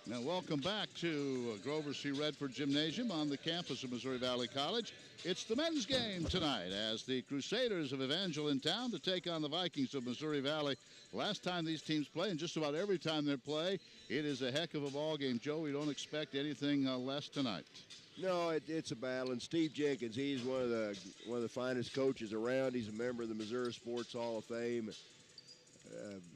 Now, welcome back to Grover C. Redford Gymnasium on the campus of Missouri Valley College. It's the men's game tonight as the Crusaders of Evangel in town to take on the Vikings of Missouri Valley. Last time these teams play, and just about every time they play, it is a heck of a ball game. Joe, we don't expect anything less tonight. No, it's a battle, and Steve Jenkins, he's one of the finest coaches around. He's a member of the Missouri Sports Hall of Fame.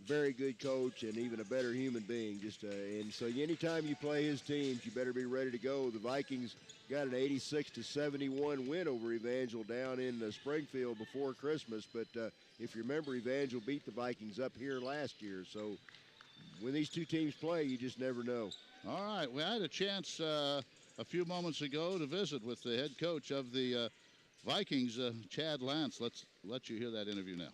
Very good coach and even a better human being. And so anytime you play his teams, you better be ready to go. The Vikings got an 86-71 win over Evangel down in Springfield before Christmas. But if you remember, Evangel beat the Vikings up here last year. So when these two teams play, you just never know. All right. We had a chance a few moments ago to visit with the head coach of the Vikings, Chad Lance. Let's let you hear that interview now.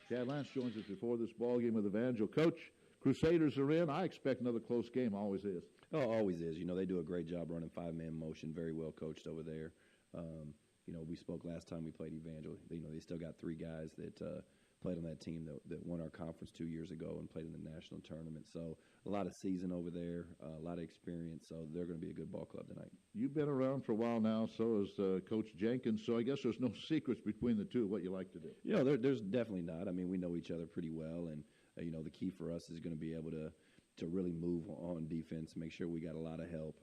Chad Lance joins us before this ball game with Evangel. Coach, Crusaders are in. I expect another close game. Always is. Oh, always is. You know, they do a great job running five-man motion. Very well coached over there. You know, we spoke last time we played Evangel. You know, they still got three guys that played on that team that won our conference 2 years ago and played in the national tournament. So a lot of season over there, a lot of experience. So they're going to be a good ball club tonight. You've been around for a while now, so has Coach Jenkins. So I guess there's no secrets between the two, what you like to do. You know, there's definitely not. I mean, we know each other pretty well. And, you know, the key for us is going to be able to really move on defense, make sure we got a lot of help.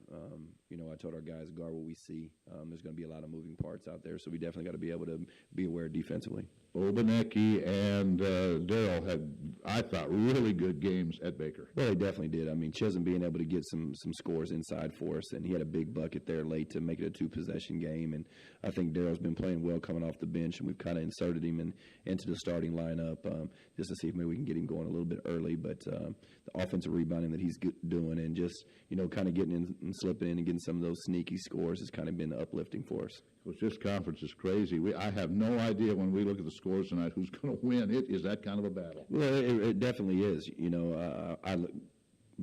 You know, I told our guys, guard what we see. There's going to be a lot of moving parts out there, so we definitely got to be able to be aware defensively. Obanecki and Darrell had, I thought, really good games at Baker. Well, they definitely did. I mean, Chisholm being able to get some scores inside for us, and he had a big bucket there late to make it a two-possession game. And I think Darrell's been playing well coming off the bench, and we've kind of inserted him into the starting lineup just to see if maybe we can get him going a little bit early. But the offensive rebounding that he's doing and just, you know, kind of getting in and slipping in and getting some of those sneaky scores has kind of been uplifting for us. Coach, this conference is crazy. I have no idea when we look at the scores tonight who's going to win. It is that kind of a battle. Well, it definitely is. You know, I look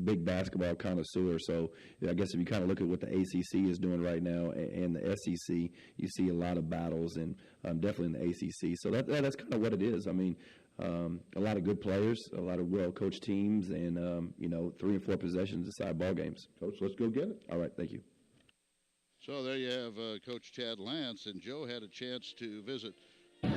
big basketball connoisseur, so I guess if you kind of look at what the ACC is doing right now and the SEC, you see a lot of battles, and definitely in the ACC. So that's kind of what it is. I mean, a lot of good players, a lot of well-coached teams, and, you know, 3 and 4 possessions decide ball games. Coach, let's go get it. All right, thank you. So there you have Coach Chad Lance, and Joe had a chance to visit Steve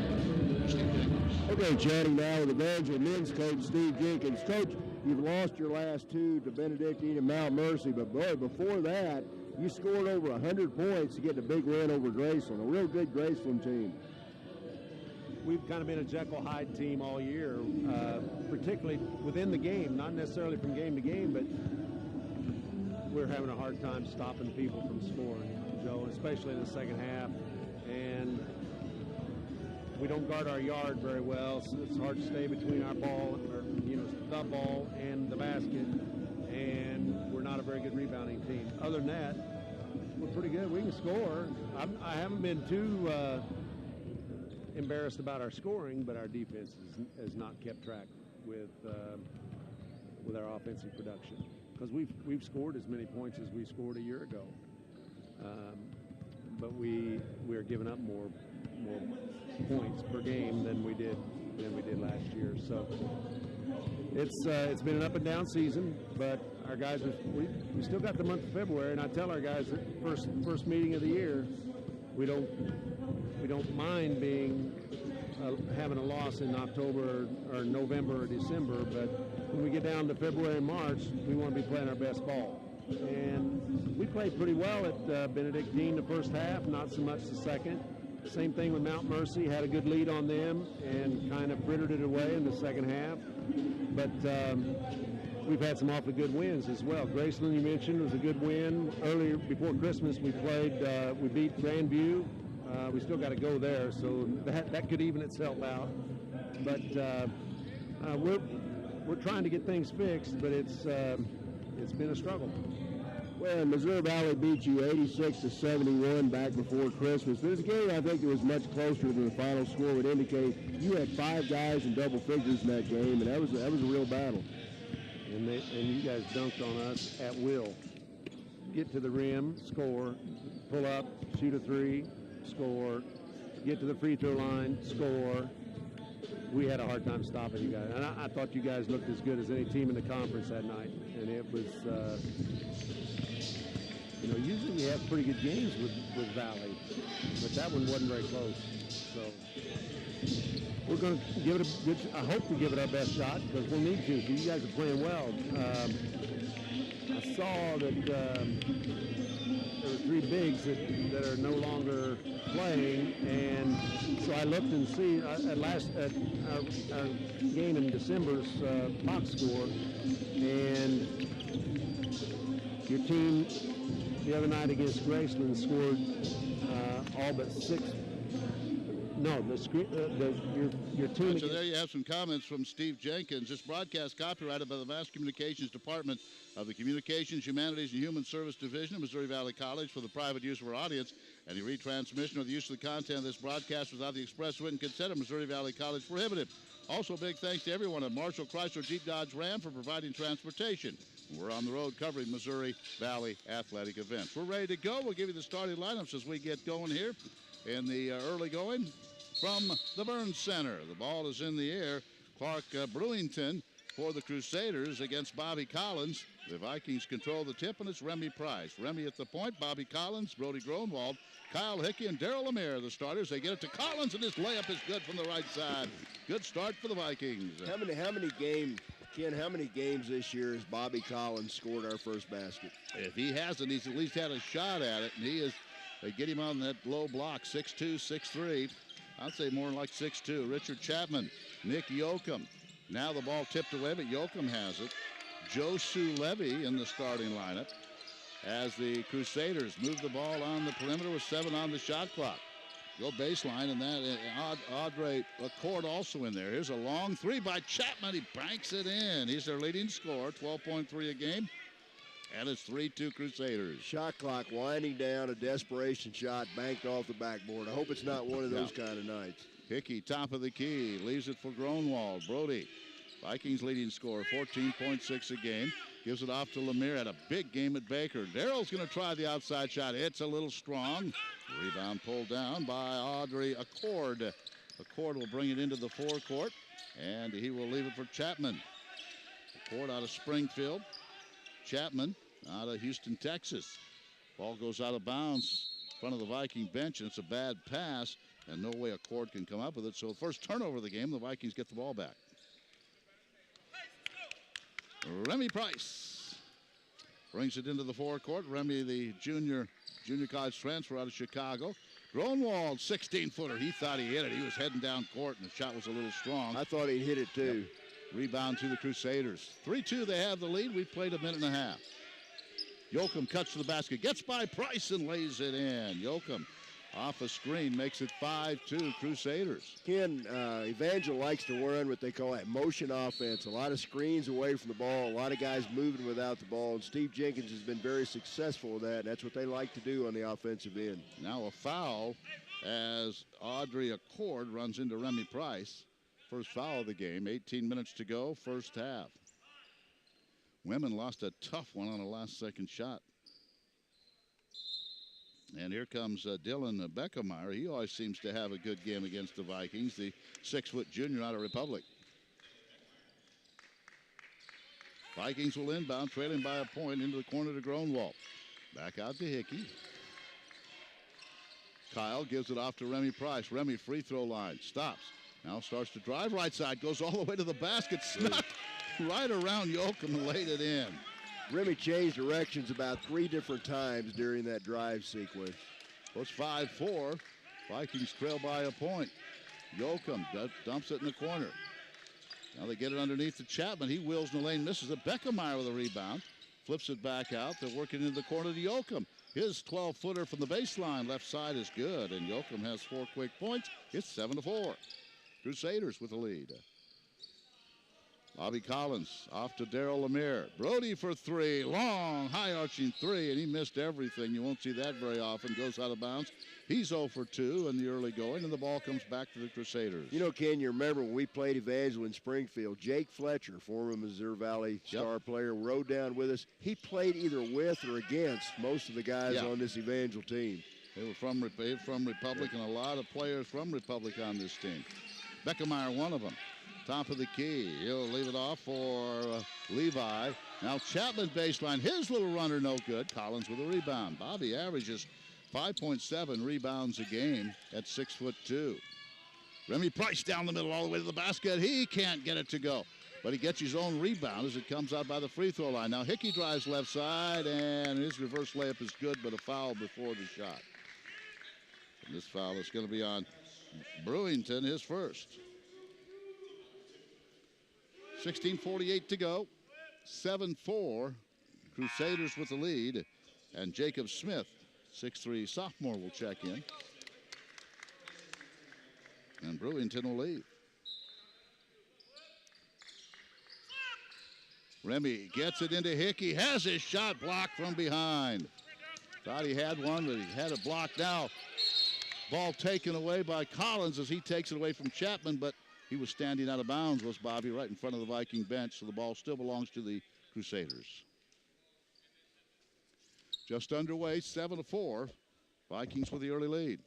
Jenkins. Okay, chatting now with Evangel men's coach Steve Jenkins. Coach, you've lost your last two to Benedictine and Mount Mercy, but boy, before that, you scored over 100 points to get a big win over Graceland, a real good Graceland team. We've kind of been a Jekyll-Hyde team all year, particularly within the game, not necessarily from game to game, but we're having a hard time stopping people from scoring, Joe, especially in the second half. And we don't guard our yard very well, so it's hard to stay between our ball, or, you know, the ball and the basket. And we're not a very good rebounding team. Other than that, we're pretty good. We can score. I haven't been too embarrassed about our scoring, but our defense has not kept track with our offensive production, because we've scored as many points as we scored a year ago, but we're giving up more points per game than we did last year. So it's been an up and down season, but our guys we still got the month of February, and I tell our guys that first meeting of the year, we don't mind being having a loss in October or November or December, but when we get down to February and March, we want to be playing our best ball. And we played pretty well at Benedictine the first half, not so much the second. Same thing with Mount Mercy, had a good lead on them and kind of frittered it away in the second half. But we've had some awfully good wins as well. Graceland, you mentioned, was a good win. Earlier, before Christmas, we beat Grandview. We still got to go there, so that could even itself out. But we're trying to get things fixed, but it's been a struggle. Well, Missouri Valley beat you 86-71 back before Christmas. This game, I think it was much closer than the final score would indicate. You had 5 guys in double figures in that game, and that was a real battle. And you guys dunked on us at will. Get to the rim, score, pull up, shoot a 3, score, get to the free throw line, score. we had a hard time stopping you guys. And I thought you guys looked as good as any team in the conference that night. And it was, usually we have pretty good games with Valley, but that one wasn't very close. So we're going to give it a good, I hope we give it our best shot because we'll need to. You guys are playing well. I saw that there were 3 bigs that are no longer playing, and so I looked and see at our game in December's box score, and your team the other night against Graceland scored all but 6. No, your team. So there you have some comments from Steve Jenkins. This broadcast copyrighted by the Mass Communications Department of the Communications, Humanities, and Human Service Division of Missouri Valley College for the private use of our audience. Any retransmission or the use of the content of this broadcast without the express written consent of Missouri Valley College prohibited. Also, big thanks to everyone at Marshall Chrysler Jeep Dodge Ram for providing transportation. We're on the road covering Missouri Valley athletic events. We're ready to go. We'll give you the starting lineups as we get going here in the early going from the Burns Center. The ball is in the air. Clark Brewington for the Crusaders against Bobby Collins. The Vikings control the tip, and it's Remy Price. Remy at the point, Bobby Collins, Brody Gronwald, Kyle Hickey, and Darryl Lemire, the starters. They get it to Collins, and his layup is good from the right side. Good start for the Vikings. How many games, Ken, how many games this year has Bobby Collins scored our first basket? If he hasn't, he's at least had a shot at it, and he is, they get him on that low block, 6'2", 6'3". I'd say more like 6'2". Richard Chapman, Nick Yoakum. Now the ball tipped away, but Yoakum has it. Josu Levy in the starting lineup as the Crusaders move the ball on the perimeter with 7 on the shot clock. Go baseline, and that Audrey Accord also in there. Here's a long 3 by Chapman. He banks it in. He's their leading scorer, 12.3 a game. And it's 3-2 Crusaders. Shot clock winding down, a desperation shot banked off the backboard. I hope it's not one of those kind of nights. Hickey, top of the key, leaves it for Gronwald. Brody, Vikings leading scorer, 14.6 a game. Gives it off to Lemire. Had a big game at Baker. Darrell's going to try the outside shot. It's a little strong. Rebound pulled down by Audrey Accord. Accord will bring it into the forecourt, and he will leave it for Chapman. Accord out of Springfield. Chapman out of Houston, Texas. Ball goes out of bounds in front of the Viking bench, and it's a bad pass, and no way Accord can come up with it. So the first turnover of the game, the Vikings get the ball back. Remy Price brings it into the forecourt. Remy, the junior college transfer out of Chicago. Gronwald, 16-footer. He thought he hit it. He was heading down court, and the shot was a little strong. I thought he'd hit it too. Yep. Rebound to the Crusaders. 3-2, they have the lead. We've played a minute and a half. Yoakum cuts to the basket, gets by Price and lays it in. Yoakum off a screen makes it 5-2 Crusaders. Ken, Evangel likes to run what they call that motion offense. A lot of screens away from the ball, a lot of guys moving without the ball, and Steve Jenkins has been very successful with that, and that's what they like to do on the offensive end. Now a foul as Audrey Accord runs into Remy Price. First foul of the game, 18 minutes to go, first half. Women lost a tough one on a last-second shot. And here comes Dylan Beckemeyer. He always seems to have a good game against the Vikings, the 6-foot junior out of Republic. Vikings will inbound, trailing by a point into the corner to Gronwald. Back out to Hickey. Kyle gives it off to Remy Price. Remy free throw line, stops. Now starts to drive right side, goes all the way to the basket, snuck right around Yoakum and laid it in. Remy changed directions about 3 different times during that drive sequence. Well, it's 5-4. Vikings trail by a point. Yoakum dumps it in the corner. Now they get it underneath to Chapman. He wheels in the lane, misses it. Beckemeyer with a rebound. Flips it back out. They're working into the corner to Yoakum. His 12-footer from the baseline, left side is good, and Yoakum has 4 quick points. It's 7-4. Crusaders with the lead. Bobby Collins off to Darryl Lemire. Brody for 3, long, high-arching 3, and he missed everything. You won't see that very often. Goes out of bounds. He's 0 for 2 in the early going, and the ball comes back to the Crusaders. You know, Ken, you remember when we played Evangel in Springfield, Jake Fletcher, former Missouri Valley star player, rode down with us. He played either with or against most of the guys on this Evangel team. They were from Republic, and a lot of players from Republic on this team. Beckemeyer, one of them. top of the key. He'll leave it off for Levi. Now Chapman baseline. His little runner no good. Collins with a rebound. Bobby averages 5.7 rebounds a game at 6'2". Remy Price down the middle all the way to the basket. He can't get it to go, but he gets his own rebound as it comes out by the free throw line. Now Hickey drives left side, and his reverse layup is good, but a foul before the shot. And this foul is going to be on Brewington, his first. 16:48 to go. 7-4. Crusaders with the lead. And Jacob Smith, 6'3" sophomore, will check in. And Brewington will leave. Remy gets it into Hickey. Has his shot blocked from behind. Thought he had one, but he had it blocked now. Ball taken away by Collins as he takes it away from Chapman, but he was standing out of bounds, was Bobby, right in front of the Viking bench, so the ball still belongs to the Crusaders. Just underway, 7-4. Vikings with the early lead.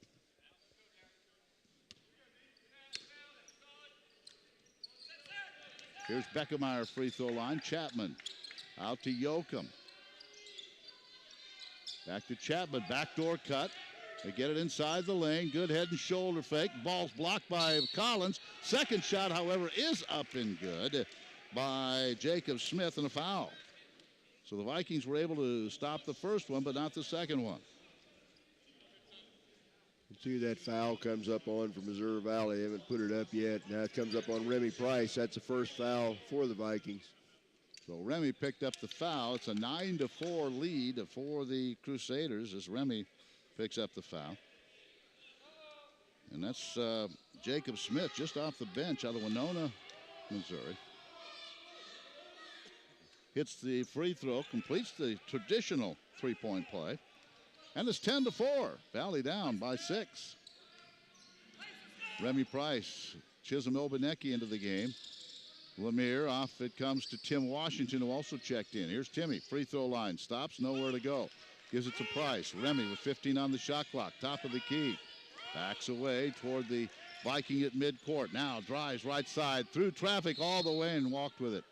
Here's Beckemeyer, free throw line. Chapman out to Yoakum. Back to Chapman, backdoor cut. They get it inside the lane. Good head and shoulder fake. Ball's blocked by Collins. Second shot, however, is up and good by Jacob Smith, and a foul. So the Vikings were able to stop the first one, but not the second one. See that foul comes up on for Missouri Valley. They haven't put it up yet. Now it comes up on Remy Price. That's the first foul for the Vikings. So Remy picked up the foul. It's a 9-4 lead for the Crusaders as Remy picks up the foul. And that's Jacob Smith just off the bench out of Winona, Missouri. Hits the free throw, completes the traditional three-point play. And it's 10-4. Valley down by 6. Remy Price, Chisholm Obanecki into the game. Lemire off it comes to Tim Washington, who also checked in. Here's Timmy, free throw line, stops, nowhere to go. Gives it to Price. Remy with 15 on the shot clock, top of the key. Backs away toward the Viking at midcourt. Now drives right side, through traffic all the way and walked with it.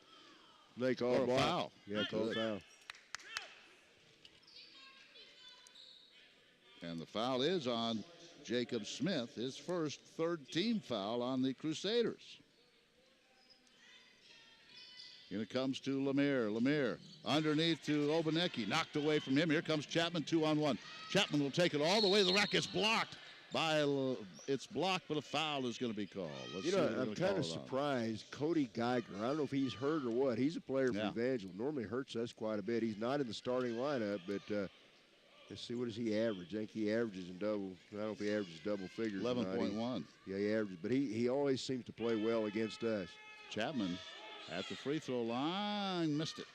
They call a foul. Yeah, call a foul. And the foul is on Jacob Smith, his first third-team foul on the Crusaders. Here it comes to Lemire. Lemire underneath to Obanecki. Knocked away from him. Here comes Chapman, 2-on-1. Chapman will take it all the way. The rack is blocked. It's blocked, but a foul is going to be called. I'm kind of surprised. Cody Geiger, I don't know if he's hurt or what. He's a player for Evangel. Normally hurts us quite a bit. He's not in the starting lineup, but let's see, what does he average? I think he averages in double. I don't know if he averages double figures. 11.1. Yeah, he averages, but he always seems to play well against us. Chapman at the free throw line, missed it.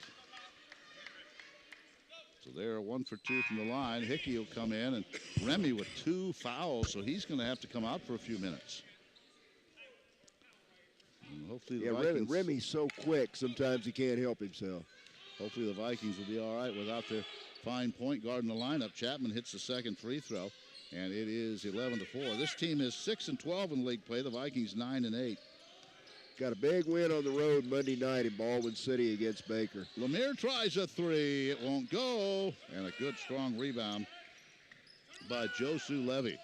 So they're 1 for 2 from the line. Hickey will come in, and Remy with 2 fouls, so he's going to have to come out for a few minutes. And hopefully the Vikings, Remy's so quick, sometimes he can't help himself. Hopefully the Vikings will be all right without their fine point guard in the lineup. Chapman hits the second free throw, and it is 11-4. This team is 6-12 in league play. The Vikings 9-8. Got a big win on the road Monday night in Baldwin City against Baker. Lemire tries a three. It won't go. And a good, strong rebound by Josu Levy.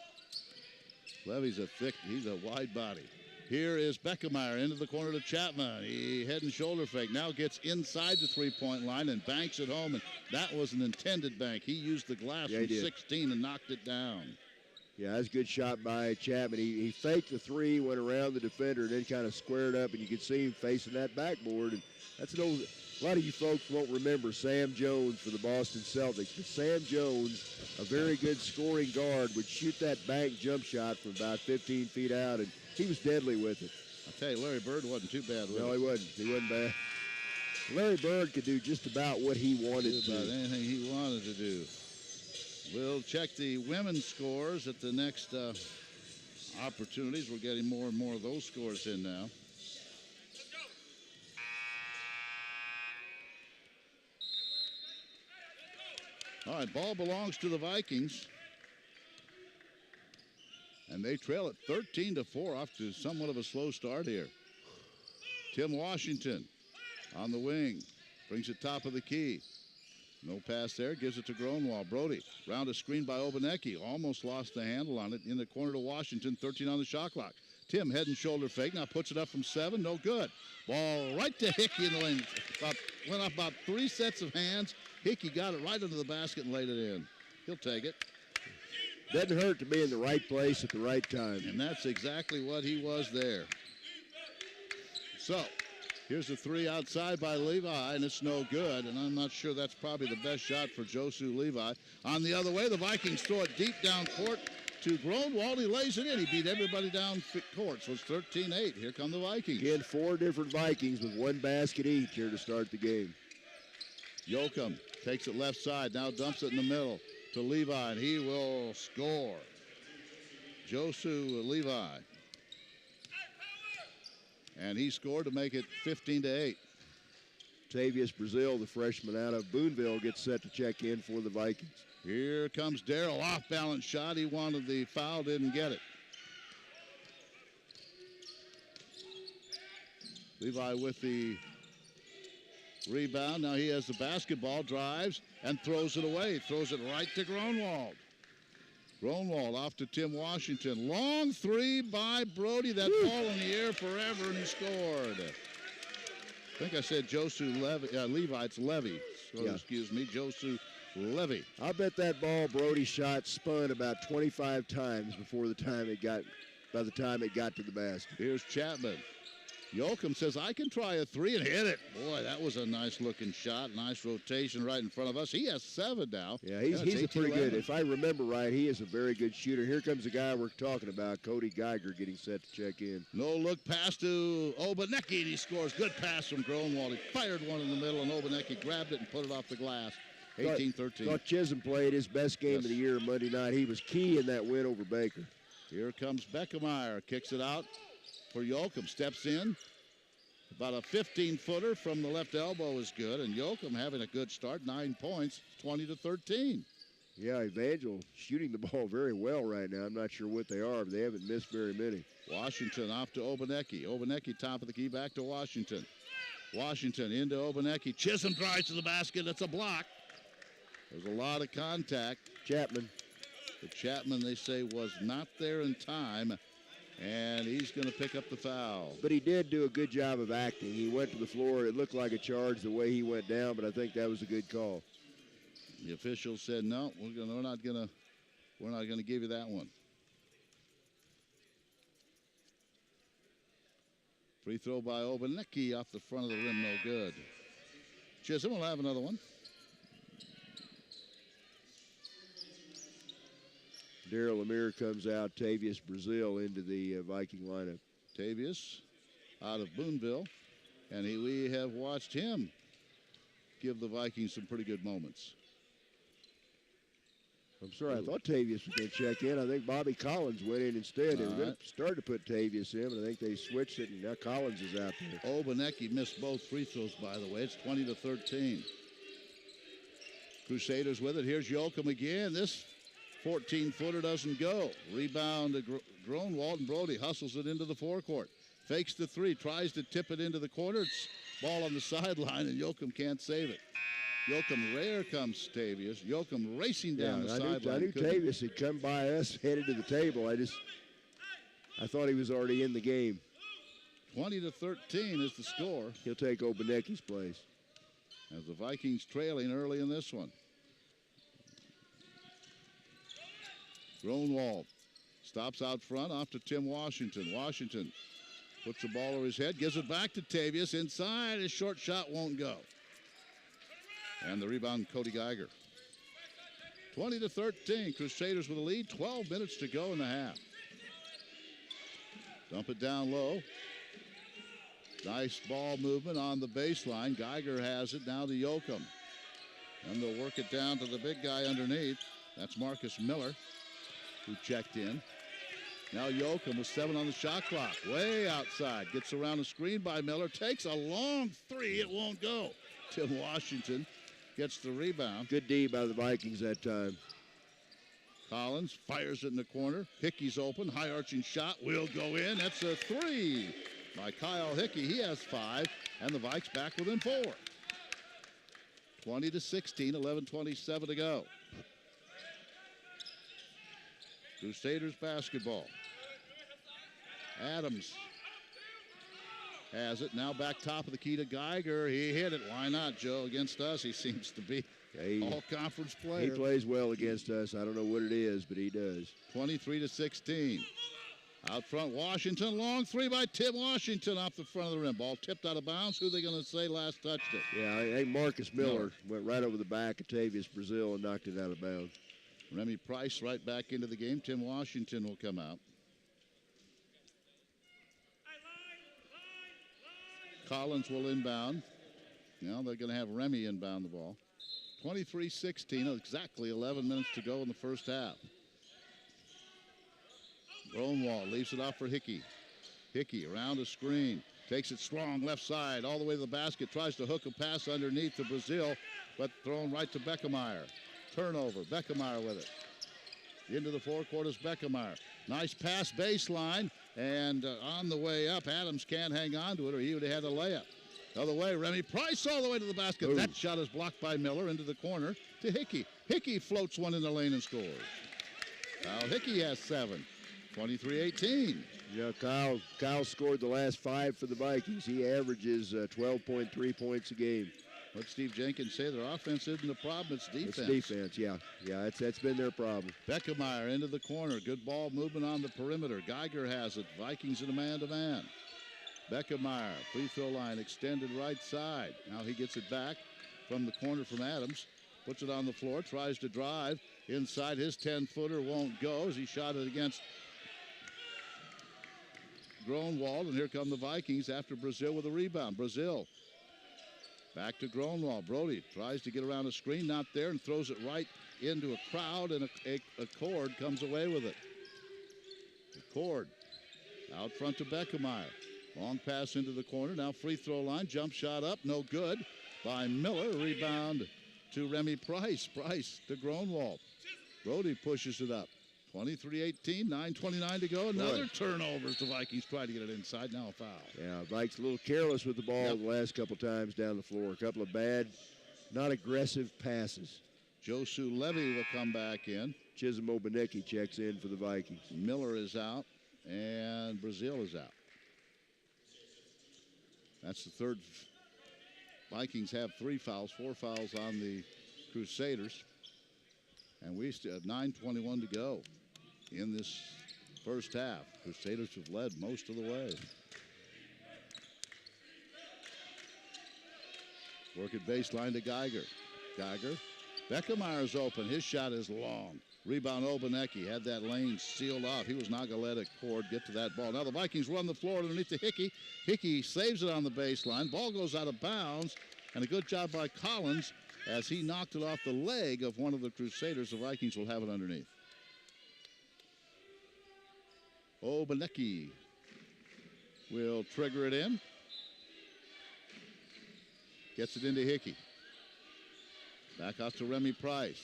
Levy's he's a wide body. Here is Beckemeyer into the corner to Chapman. He head and shoulder fake. Now gets inside the three-point line and banks it home. And that was an intended bank. He used the glass from 16 and knocked it down. Yeah, that's a good shot by Chapman. He faked the three, went around the defender, and then kind of squared up, and you could see him facing that backboard. And that's a lot of you folks won't remember Sam Jones for the Boston Celtics, but Sam Jones, a very good scoring guard, would shoot that bank jump shot from about 15 feet out, and he was deadly with it. I'll tell you, Larry Bird wasn't too bad with it. No, he wasn't. He wasn't bad. Larry Bird could do just about what he wanted to. About anything he wanted to do. We'll check the women's scores at the next opportunities. We're getting more and more of those scores in now. All right, ball belongs to the Vikings. And they trail it 13-4 off to somewhat of a slow start here. Tim Washington on the wing. Brings it top of the key. No pass there. Gives it to Gronwald. Brody round a screen by Obanecki. Almost lost the handle on it. In the corner to Washington. 13 on the shot clock. Tim head and shoulder fake. Now puts it up from 7. No good. Ball right to Hickey in the lane. Went up about 3 sets of hands. Hickey got it right under the basket and laid it in. He'll take it. Doesn't hurt to be in the right place at the right time. And that's exactly what he was there. So, here's a 3 outside by Levi, and it's no good. And I'm not sure that's probably the best shot for Josu Levi. On the other way, the Vikings throw it deep down court to Gronwald. He lays it in. He beat everybody down court. So it's 13-8. Here come the Vikings. Again, 4 different Vikings with 1 basket each here to start the game. Yoakum takes it left side. Now dumps it in the middle to Levi, and he will score. Josu Levi. And he scored to make it 15-8. Tavius Brazil, the freshman out of Boonville, gets set to check in for the Vikings. Here comes Darrell, off-balance shot. He wanted the foul, didn't get it. Levi with the rebound. Now he has the basketball, drives, and throws it away. Throws it right to Gronwald. Gronwald off to Tim Washington. Long 3 by Brody. That ball in the air forever, and he scored. I think I said Josu Levi. It's Levy. So Yeah. Excuse me, Josu Levy. I bet that ball Brody shot spun about 25 times by the time it got to the basket. Here's Chapman. Yoakum says, I can try a 3 and hit it. Boy, that was a nice-looking shot. Nice rotation right in front of us. He has 7 now. Yeah, he's a pretty good. If I remember right, he is a very good shooter. Here comes the guy we're talking about, Cody Geiger, getting set to check in. No-look pass to Obanecki, and he scores. Good pass from Gronwald. He fired one in the middle, and Obanecki grabbed it and put it off the glass. 18-13. Thought Chisholm played his best game of the year Monday night. He was key in that win over Baker. Here comes Beckemeyer. Kicks it out for Yoakum. Steps in. About a 15-footer from the left elbow is good. And Yoakum having a good start. 9 points, 20-13. Yeah, Evangel shooting the ball very well right now. I'm not sure what they are, but they haven't missed very many. Washington off to Obanecki. Obanecki top of the key, back to Washington. Washington into Obanecki. Chisholm drives to the basket. It's a block. There's a lot of contact. Chapman. But Chapman, they say, was not there in time, and he's going to pick up the foul. But he did do a good job of acting. He went to the floor. It looked like a charge the way he went down, but I think that was a good call. The official said, no, we're not going to give you that one. Free throw by Obanecki off the front of the rim, no good. Chisholm will have another one. Darrell Lemire comes out. Tavius Brazil into the Viking lineup. Tavius out of Boonville, and we have watched him give the Vikings some pretty good moments. I'm sorry, I thought Tavius was going to check in. I think Bobby Collins went in instead. They were going to start to put Tavius in, but I think they switched it, and now Collins is out there. Obanecki missed both free throws, by the way. It's 20-13. Crusaders with it. Here's Yoakum again. This 14-footer doesn't go. Rebound to Gronwald, and Brody hustles it into the forecourt. Fakes the 3, tries to tip it into the corner. It's ball on the sideline, and Yoakum can't save it. Yoakum, rare comes Tavius. Yoakum racing down the sideline. I knew Tavius had come by us, headed to the table. I thought he was already in the game. 20-13 is the score. He'll take Obanecki's place. As the Vikings trailing early in this one. Gronwald stops out front off to Tim Washington. Washington puts the ball over his head, gives it back to Tavius. Inside, his short shot won't go. And the rebound, Cody Geiger. 20-13, Crusaders with a lead. 12 minutes to go in the half. Dump it down low. Nice ball movement on the baseline. Geiger has it now to Yoakum. And they'll work it down to the big guy underneath. That's Marcus Miller, who checked in. Now Yoakum with 7 on the shot clock. Way outside. Gets around the screen by Miller. Takes a long 3. It won't go. Tim Washington gets the rebound. Good D by the Vikings that time. Collins fires it in the corner. Hickey's open. High arching shot will go in. That's a 3 by Kyle Hickey. He has 5, and the Vikes back within 4. 20-16, 11:27 to go. Crusaders basketball. Adams has it. Now back top of the key to Geiger. He hit it. Why not, Joe? Against us, he seems to be all-conference player. He plays well against us. I don't know what it is, but he does. 23-16. Out front, Washington. Long 3 by Tim Washington off the front of the rim. Ball tipped out of bounds. Who are they going to say last touched it? Yeah, I think Marcus Miller went right over the back of Tavius Brazil and knocked it out of bounds. Remy Price right back into the game. Tim Washington will come out. Collins will inbound. Now they're going to have Remy inbound the ball. 23-16, exactly 11 minutes to go in the first half. Gronwald leaves it off for Hickey. Hickey around the screen. Takes it strong left side all the way to the basket. Tries to hook a pass underneath to Brazil, but thrown right to Beckemeyer. Turnover. Beckemeyer with it. Into the forecourt is Beckemeyer. Nice pass baseline. And on the way up, Adams can't hang on to it, or he would have had a layup. Other way, Remy Price all the way to the basket. Ooh. That shot is blocked by Miller into the corner to Hickey. Hickey floats one in the lane and scores. Kyle Hickey has 7. 23-18. Yeah, Kyle scored the last 5 for the Vikings. He averages 12.3 points a game. What Steve Jenkins say, their offense isn't the problem, it's defense. It's defense, yeah. Yeah, that's been their problem. Beckemeyer into the corner. Good ball movement on the perimeter. Geiger has it. Vikings in a man-to-man. Beckemeyer, free throw line, extended right side. Now he gets it back from the corner from Adams. Puts it on the floor, tries to drive. Inside his 10-footer won't go as he shot it against Gronwald. And here come the Vikings after Brazil with a rebound. Brazil back to Gronwald. Brody tries to get around a screen, not there, and throws it right into a crowd, and a cord comes away with it. The cord out front to Beckemeyer. Long pass into the corner. Now free throw line. Jump shot up. No good by Miller. Rebound to Remy Price. Price to Gronwald. Brody pushes it up. 23-18. 9:29 to go. Another turnover as the Vikings try to get it inside. Now a foul. Yeah, Vikes a little careless with the ball the last couple times down the floor. A couple of bad, not aggressive passes. Josu Levy will come back in. Chisholm Obanecki checks in for the Vikings. Miller is out, and Brazil is out. That's the third. Vikings have 3 fouls, 4 fouls on the Crusaders. And we still have 9:21 to go in this first half. Crusaders have led most of the way. Work at baseline to Geiger. Geiger. Beckemeyer's open. His shot is long. Rebound Obanecki had that lane sealed off. He was not going to let a cord get to that ball. Now the Vikings run the floor underneath to Hickey. Hickey saves it on the baseline. Ball goes out of bounds. And a good job by Collins as he knocked it off the leg of one of the Crusaders. The Vikings will have it underneath. Obanecki will trigger it in. Gets it into Hickey. Back out to Remy Price.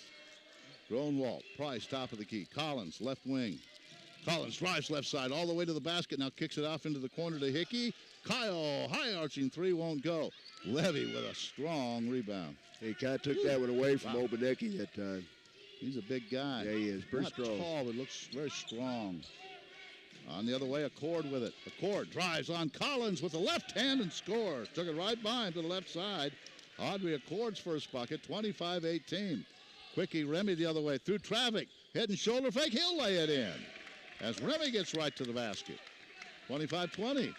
Gronwald, Price, top of the key. Collins, left wing. Collins drives left side all the way to the basket. Now kicks it off into the corner to Hickey. Kyle, high arching 3 won't go. Levy with a strong rebound. He kind of took that one away from Obanecki that time. He's a big guy. Yeah, he is. Pretty strong. Not tall, but looks very strong. On the other way, Accord with it. Accord drives on Collins with the left hand and scores. Took it right by him to the left side. Audrey Accord's first bucket, 25-18. Quickie Remy the other way through traffic. Head and shoulder fake. He'll lay it in as Remy gets right to the basket. 25-20.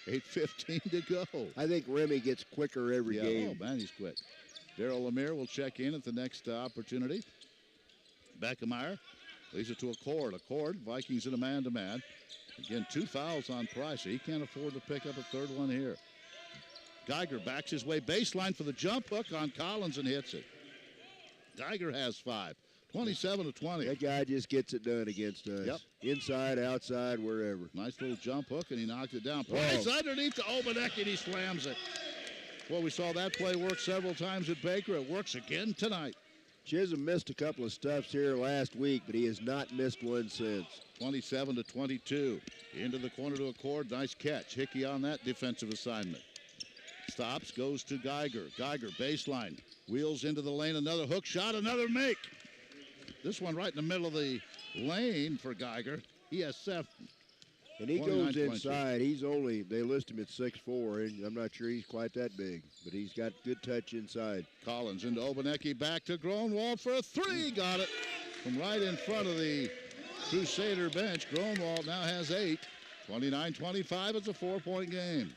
8:15 to go. I think Remy gets quicker every game. Oh, man, he's quick. Daryl Lemire will check in at the next opportunity. Beckemeyer leaves it to Accord. Accord, Vikings in a man-to-man. Again, 2 fouls on Price. He can't afford to pick up a third one here. Geiger backs his way baseline for the jump hook on Collins and hits it. Geiger has 5. 27-20. That guy just gets it done against us. Yep. Inside, outside, wherever. Nice little jump hook, and he knocked it down. Price underneath to Obanecki, and he slams it. Well, we saw that play work several times at Baker. It works again tonight. Chisholm missed a couple of stuffs here last week, but he has not missed one since. 27-22. Into the corner to Accord. Nice catch. Hickey on that defensive assignment. Stops, goes to Geiger. Geiger, baseline. Wheels into the lane. Another hook shot, another make. This one right in the middle of the lane for Geiger. He has 7. And he goes inside. He's only, they list him at 6'4", and I'm not sure he's quite that big, but he's got good touch inside. Collins into Obanecki, back to Gronwald for a 3. Got it from right in front of the Crusader bench. Gronwald now has 8. 29-25, it's a 4-point game.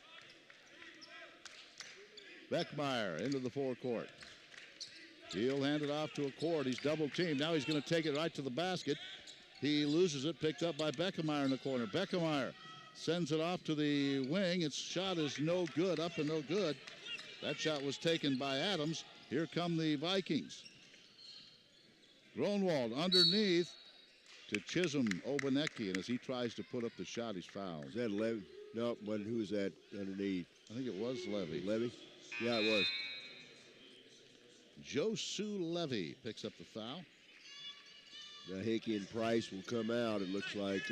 Beckmeyer into the forecourt. He'll hand it off to Accord. He's double teamed. Now he's going to take it right to the basket. He loses it, picked up by Beckemeyer in the corner. Beckemeyer sends it off to the wing. Its shot is no good, up and no good. That shot was taken by Adams. Here come the Vikings. Gronwald underneath to Chisholm Obanecki, and as he tries to put up the shot, he's fouled. Is that Levy? No, who was that underneath? I think it was Levy. Levy? Yeah, it was. Josu Levy picks up the foul. Now Hickey and Price will come out. It looks like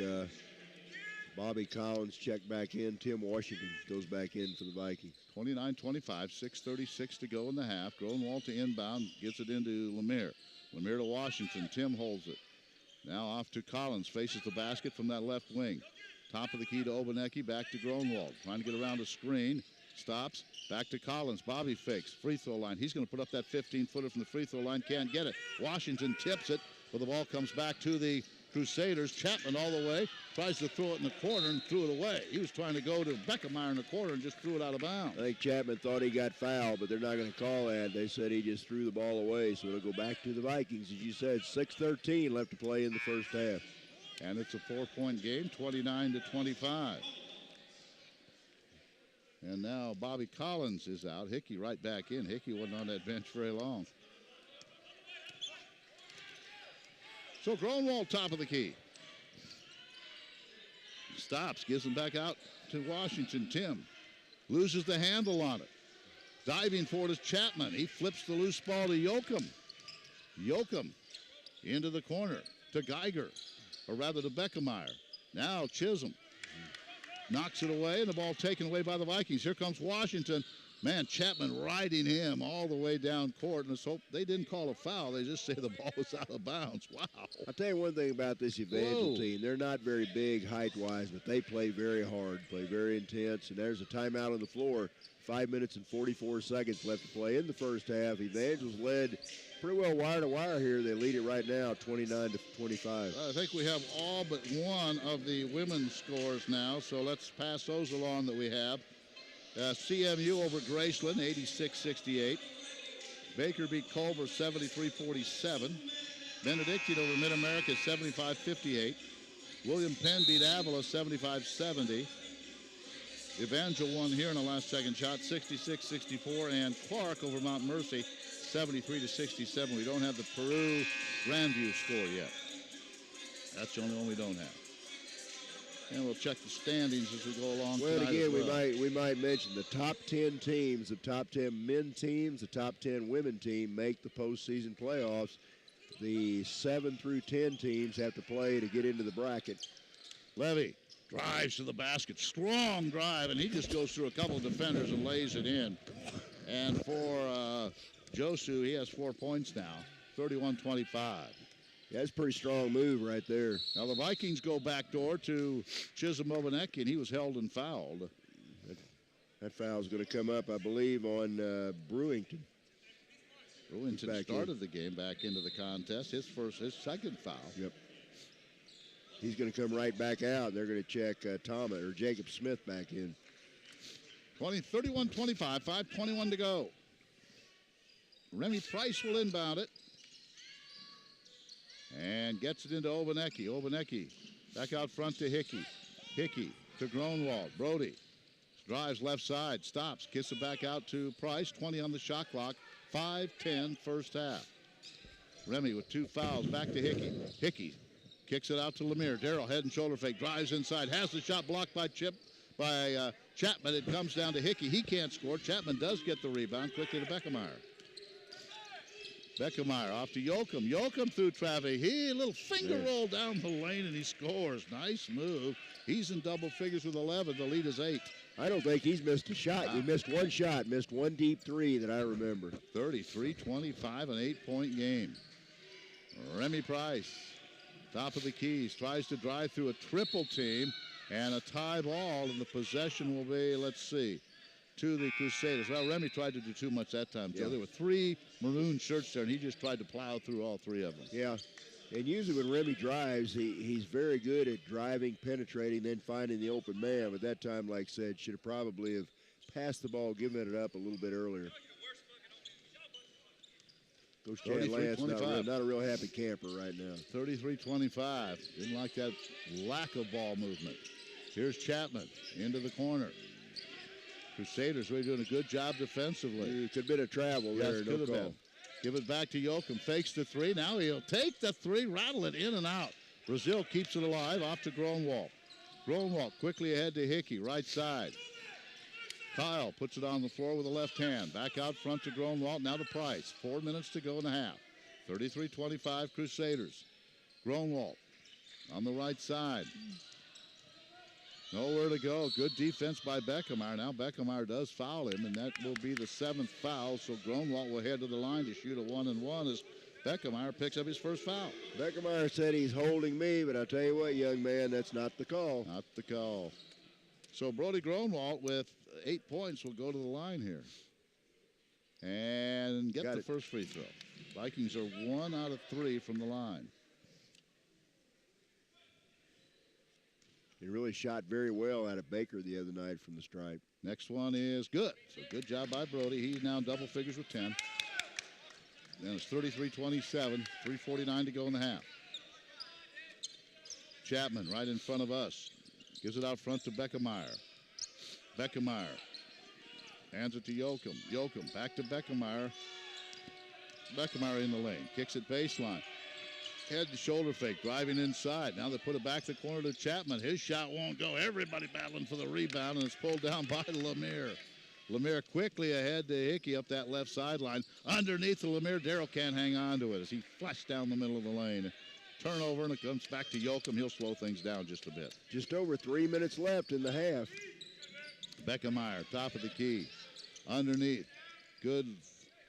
Bobby Collins checked back in. Tim Washington goes back in for the Vikings. 29-25, 6:36 to go in the half. Gronwald to inbound, gets it into Lemire. Lemire to Washington. Tim holds it. Now off to Collins, faces the basket from that left wing. Top of the key to Obanecki, back to Gronwald. Trying to get around a screen. Stops, back to Collins. Bobby fakes, free throw line. He's going to put up that 15-footer from the free throw line. Can't get it. Washington tips it, but the ball comes back to the Crusaders. Chapman all the way. Tries to throw it in the corner and threw it away. He was trying to go to Beckemeyer in the corner and just threw it out of bounds. I think Chapman thought he got fouled, but they're not going to call that. They said he just threw the ball away, so it'll go back to the Vikings. As you said, 6:13 left to play in the first half. And it's a 4-point game, 29-25. And now Bobby Collins is out. Hickey right back in. Hickey wasn't on that bench very long. So Gronwald top of the key. Stops, gives him back out to Washington. Tim loses the handle on it. Diving for it is Chapman. He flips the loose ball to Yoakum. Yoakum into the corner to Geiger, or rather to Beckemeyer. Now Chisholm knocks it away, and the ball taken away by the Vikings. Here comes Washington. Man, Chapman riding him all the way down court, and let's hope they didn't call a foul. They just say the ball was out of bounds. Wow. I'll tell you one thing about this Evangel team. They're not very big height-wise, but they play very hard, play very intense, and there's a timeout on the floor. 5 minutes and 44 seconds left to play in the first half. Evangel's led pretty well wire to wire here. They lead it right now, 29-25. I think we have all but one of the women's scores now, so let's pass those along that we have. CMU over Graceland, 86-68. Baker beat Culver, 73-47. Benedictine over Mid-America, 75-58. William Penn beat Avila, 75-70. Evangel won here in the last second shot, 66-64. And Clark over Mount Mercy, 73-67. We don't have the Peru Grandview score yet. That's the only one we don't have. And we'll check the standings as we go along. Well, again, we might mention the top 10 teams, the top 10 men teams, the top 10 women team make the postseason playoffs. The 7 through 10 teams have to play to get into the bracket. Levy drives to the basket, strong drive, and he just goes through a couple of defenders and lays it in. And for Josu, he has 4 points now, 31-25. Yeah, that's a pretty strong move right there. Now the Vikings go backdoor to Chisholm Obanecki, and he was held and fouled. That foul's going to come up, I believe, on Brewington. Brewington started the game back into the contest. His second foul. Yep. He's going to come right back out. They're going to check Thomas or Jacob Smith back in. 31-25, 5:21 to go. Remy Price will inbound it. And gets it into Obanecki. Obanecki back out front to Hickey. Hickey to Gronwald. Brody drives left side. Stops. Gets it back out to Price. 20 on the shot clock. 5:10 first half. Remy with 2 fouls. Back to Hickey. Hickey kicks it out to Lemire. Darrell head and shoulder fake. Drives inside. Has the shot blocked by Chapman. It comes down to Hickey. He can't score. Chapman does get the rebound. Quickly to Beckemeyer. Beckemeyer off to Yoakum. Yoakum through traffic. He a little finger roll down the lane, and he scores. Nice move. He's in double figures with 11. The lead is 8. I don't think he's missed a shot. He missed one shot, missed one deep three that I remember. 33-25, an 8-point game. Remy Price, top of the keys, tries to drive through a triple team and a tie ball, and the possession will be, let's see, to the Crusaders. Well, Remy tried to do too much that time, Joe. There were 3 maroon shirts there, and he just tried to plow through all 3 of them. Yeah, and usually when Remy drives, he's very good at driving, penetrating, then finding the open man. But that time, like I said, should have probably have passed the ball, given it up a little bit earlier. Coach Chad Lance, not a real happy camper right now. 33-25. Didn't like that lack of ball movement. Here's Chapman into the corner. Crusaders really doing a good job defensively. Could have been a travel there. Yes, could have been. Give it back to Yoakum. Fakes the 3. Now he'll take the 3, rattle it in and out. Brazil keeps it alive. Off to Gronwald. Gronwald quickly ahead to Hickey, right side. Kyle puts it on the floor with the left hand. Back out front to Gronwald. Now to Price. 4 minutes to go in the half. 33-25 Crusaders. Gronwald on the right side. Nowhere to go. Good defense by Beckemeyer. Now Beckemeyer does foul him, and that will be the 7th foul. So Gronwald will head to the line to shoot a 1-and-1 as Beckemeyer picks up his first foul. Beckemeyer said he's holding me, but I'll tell you what, young man, that's not the call. Not the call. So Brody Gronwald with 8 points will go to the line here and get the first free throw. Vikings are 1 out of 3 from the line. He really shot very well out of Baker the other night from the stripe. Next one is good. So good job by Brody. He's now in double figures with 10. Then it's 33-27, 3:49 to go in the half. Chapman right in front of us. Gives it out front to Beckemeyer. Beckemeyer hands it to Yoakum. Yoakum back to Beckemeyer. Beckemeyer in the lane. Kicks it baseline. Head to shoulder fake, driving inside. Now they put it back to the corner to Chapman. His shot won't go. Everybody battling for the rebound, and it's pulled down by Lemire. Lemire quickly ahead to Hickey up that left sideline. Underneath the Lemire, Darrell can't hang on to it as he flashed down the middle of the lane. Turnover, and it comes back to Yoakum. He'll slow things down just a bit. Just over 3 minutes left in the half. Beckemeyer, top of the key. Underneath. Good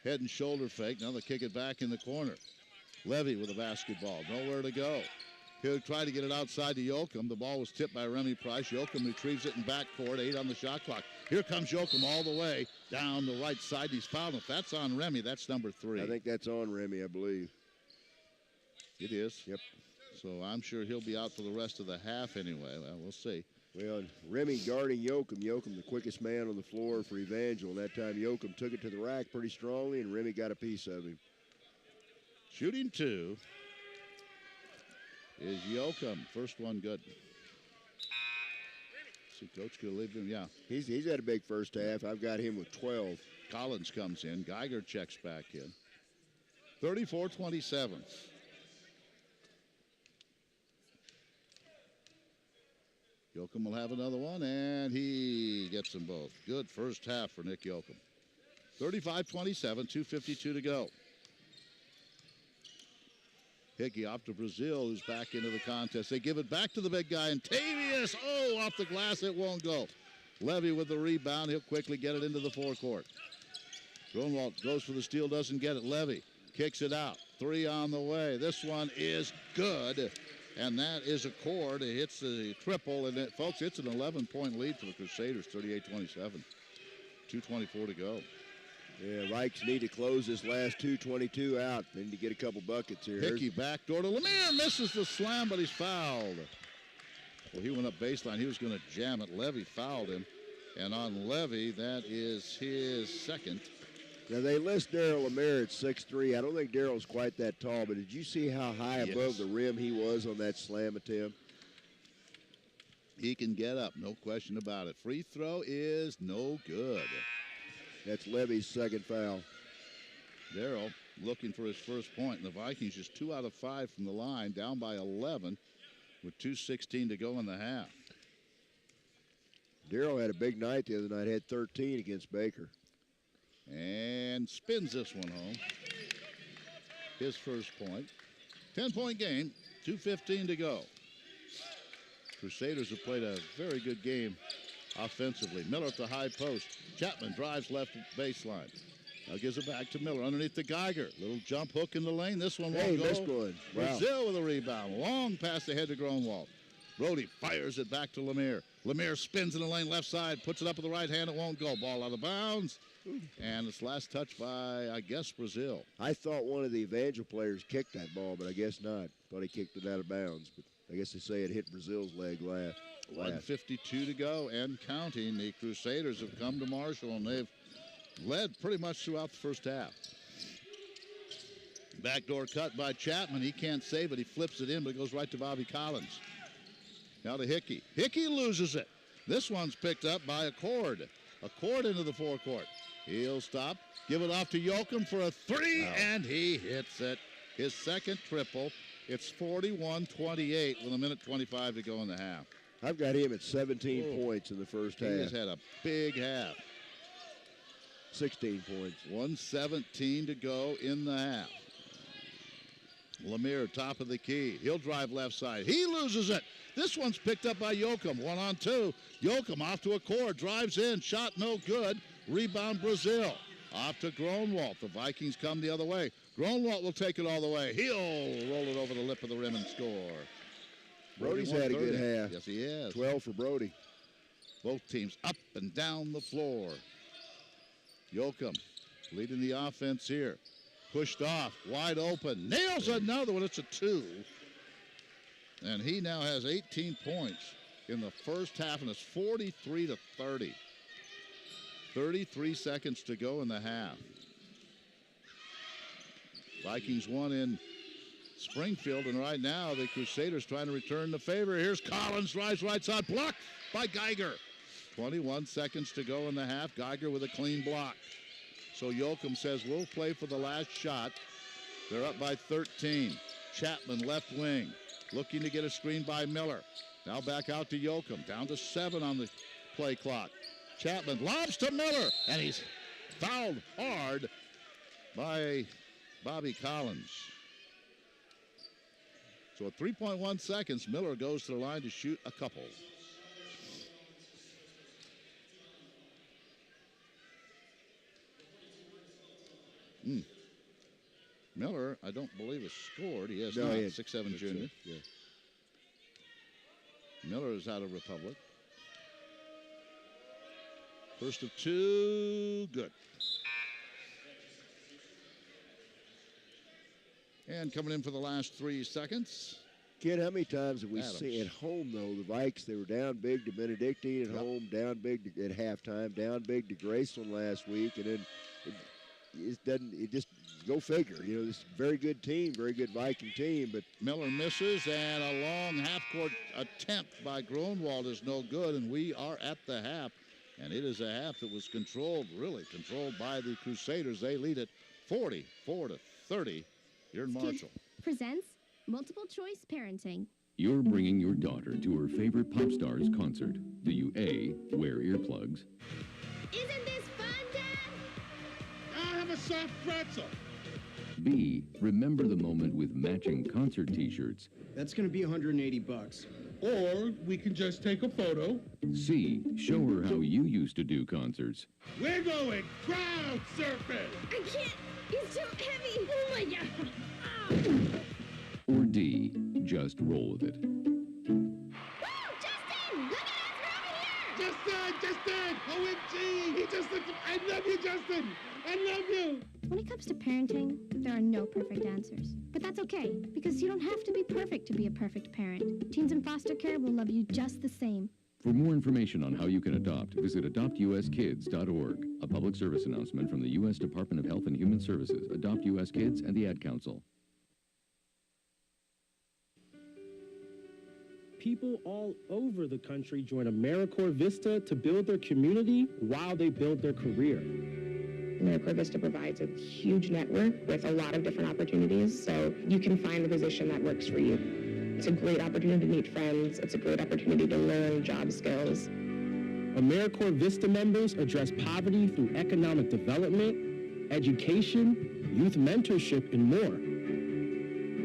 head and shoulder fake. Now they kick it back in the corner. Levy with a basketball. Nowhere to go. He'll try to get it outside to Yoakum. The ball was tipped by Remy Price. Yoakum retrieves it in backcourt. 8 on the shot clock. Here comes Yoakum all the way down the right side. He's fouled. If that's on Remy, that's number 3. I think that's on Remy, I believe. It is? Yep. So I'm sure he'll be out for the rest of the half anyway. Well, we'll see. Well, Remy guarding Yoakum. Yoakum, the quickest man on the floor for Evangel. And that time Yoakum took it to the rack pretty strongly, and Remy got a piece of him. Shooting 2 is Yoakum. First one good. See, Coach could leave him. Yeah. He's had a big first half. I've got him with 12. Collins comes in. Geiger checks back in. 34-27. Yoakum will have another one, and he gets them both. Good first half for Nick Yoakum. 35-27, 2:52 to go. Hickey off to Brazil, who's back into the contest. They give it back to the big guy, and Tavius, off the glass, it won't go. Levy with the rebound. He'll quickly get it into the forecourt. Gronwald goes for the steal, doesn't get it. Levy kicks it out. 3 on the way. This one is good, and that is a cord. It hits the triple, and folks, it's an 11-point lead for the Crusaders, 38-27. 2:24 to go. Yeah, Vikes need to close this last 2:22 out. They need to get a couple buckets here. Hickey backdoor to Lemire, misses the slam, but he's fouled. Well, he went up baseline. He was going to jam it. Levy fouled him. And on Levy, that is his second. Now, they list Darrell Lemire at 6'3". I don't think Darrell's quite that tall, but did you see how high above the rim he was on that slam attempt? He can get up, no question about it. Free throw is no good. That's Levy's second foul. Darrell looking for his first point. And the Vikings just 2 out of 5 from the line, down by 11 with 2:16 to go in the half. Darrell had a big night the other night, had 13 against Baker. And spins this one home. his first point. 10-point game, 2:15 to go. Crusaders have played a very good game offensively. Miller at the high post. Chapman drives left baseline. Now gives it back to Miller underneath the Geiger. Little jump hook in the lane. This one won't go. Missed one. Wow. Brazil with a rebound. Long pass ahead to Gronwald. Brody fires it back to Lemire. Lemire spins in the lane left side. Puts it up with the right hand. It won't go. Ball out of bounds. And it's last touch by, I guess, Brazil. I thought one of the Evangel players kicked that ball, but I guess not. Thought he kicked it out of bounds. But I guess they say it hit Brazil's leg last. 1:52 to go and counting. The Crusaders have come to Marshall, and they've led pretty much throughout the first half. Backdoor cut by Chapman. He can't save it. He flips it in, but it goes right to Bobby Collins. Now to Hickey. Hickey loses it. This one's picked up by Accord. Accord into the forecourt. He'll stop. Give it off to Yoakum for a three, and he hits it. His second triple. It's 41-28 with 1:25 to go in the half. I've got him at 17 points in the first half. He has had a big half. 16 points. 1:17 to go in the half. Lemire, top of the key. He'll drive left side. He loses it. This one's picked up by Yoakum. 1-on-2. Yoakum off to Accord. Drives in. Shot no good. Rebound Brazil. Off to Gronwald. The Vikings come the other way. Gronwald will take it all the way. He'll roll it over the lip of the rim and score. Brody's had a good half. Yes, he has. 12 for Brody. Both teams up and down the floor. Yoakum leading the offense here. Pushed off, wide open. Nails another one. It's a 2. And he now has 18 points in the first half, and it's 43-30. 33 seconds to go in the half. Vikings won in Springfield, and right now the Crusaders trying to return the favor. Here's Collins, drives right side, blocked by Geiger. 21 seconds to go in the half. Geiger with a clean block. So Yoakum says we'll play for the last shot. They're up by 13. Chapman left wing, looking to get a screen by Miller. Now back out to Yoakum, down to 7 on the play clock. Chapman lobs to Miller, and he's fouled hard by Bobby Collins. So at 3.1 seconds, Miller goes to the line to shoot a couple. Miller, I don't believe, has scored. He has not. 6'7" junior. Yeah. Miller is out of Republic. First of 2, good. And coming in for the last 3 seconds. Kid, how many times have we seen at home, though, the Vikes, they were down big to Benedictine at home, down big at halftime, down big to Graceland last week, and then it just go figure. You know, this very good team, very good Viking team, but Miller misses, and a long half-court attempt by Gronwald is no good, and we are at the half. And it is a half that was really controlled by the Crusaders. They lead it 44-30 here in Marshall. Presents Multiple Choice Parenting. You're bringing your daughter to her favorite pop star's concert. Do you A, wear earplugs? Isn't this fun, Dad? I'll have a soft pretzel. B, remember the moment with matching concert t-shirts. That's going to be $180. Or we can just take a photo. C, show her how you used to do concerts. We're going crowd surfing. I can't. It's too heavy. Oh, my God. Or D, just roll with it. Woo! Justin! Look at us. We're over here. Justin! OMG! He just looked. I love you, Justin! I love you! When it comes to parenting, there are no perfect answers. But that's okay, because you don't have to be perfect to be a perfect parent. Teens in foster care will love you just the same. For more information on how you can adopt, visit adoptuskids.org. A public service announcement from the U.S. Department of Health and Human Services, Adopt U.S. Kids, and the Ad Council. People all over the country join AmeriCorps Vista to build their community while they build their career. AmeriCorps Vista provides a huge network with a lot of different opportunities, so you can find the position that works for you. It's a great opportunity to meet friends. It's a great opportunity to learn job skills. AmeriCorps Vista members address poverty through economic development, education, youth mentorship, and more.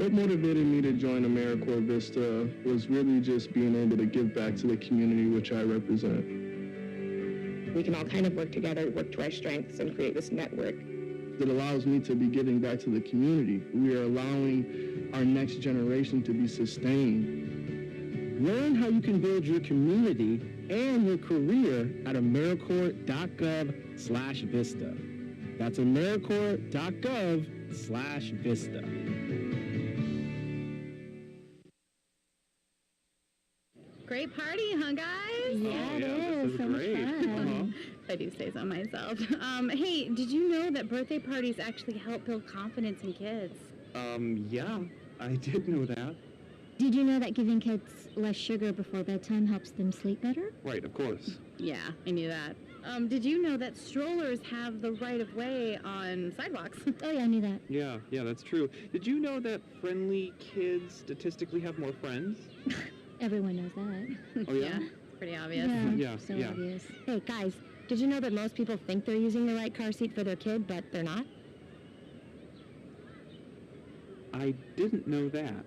What motivated me to join AmeriCorps Vista was really just being able to give back to the community which I represent. We can all kind of work together, work to our strengths, and create this network. It allows me to be giving back to the community. We are allowing our next generation to be sustained. Learn how you can build your community and your career at AmeriCorps.gov/Vista. That's AmeriCorps.gov/Vista. Great party, huh, guys? Yeah, it is. So much fun. I do say so myself. Hey, did you know that birthday parties actually help build confidence in kids? Yeah, I did know that. Did you know that giving kids less sugar before bedtime helps them sleep better? Right, of course. Yeah, I knew that. Did you know that strollers have the right of way on sidewalks? Oh, yeah, I knew that. Yeah, that's true. Did you know that friendly kids statistically have more friends? Everyone knows that. Oh, yeah? It's pretty obvious. Yeah, so yeah. obvious. Hey, guys, did you know that most people think they're using the right car seat for their kid, but they're not? I didn't know that.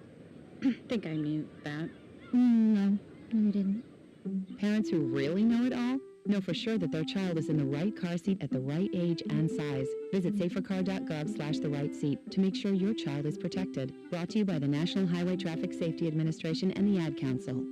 Think I knew that. No, you didn't. Parents who really know it all know for sure that their child is in the right car seat at the right age and size. Visit safercar.gov/the-right-seat to make sure your child is protected. Brought to you by the National Highway Traffic Safety Administration and the Ad Council.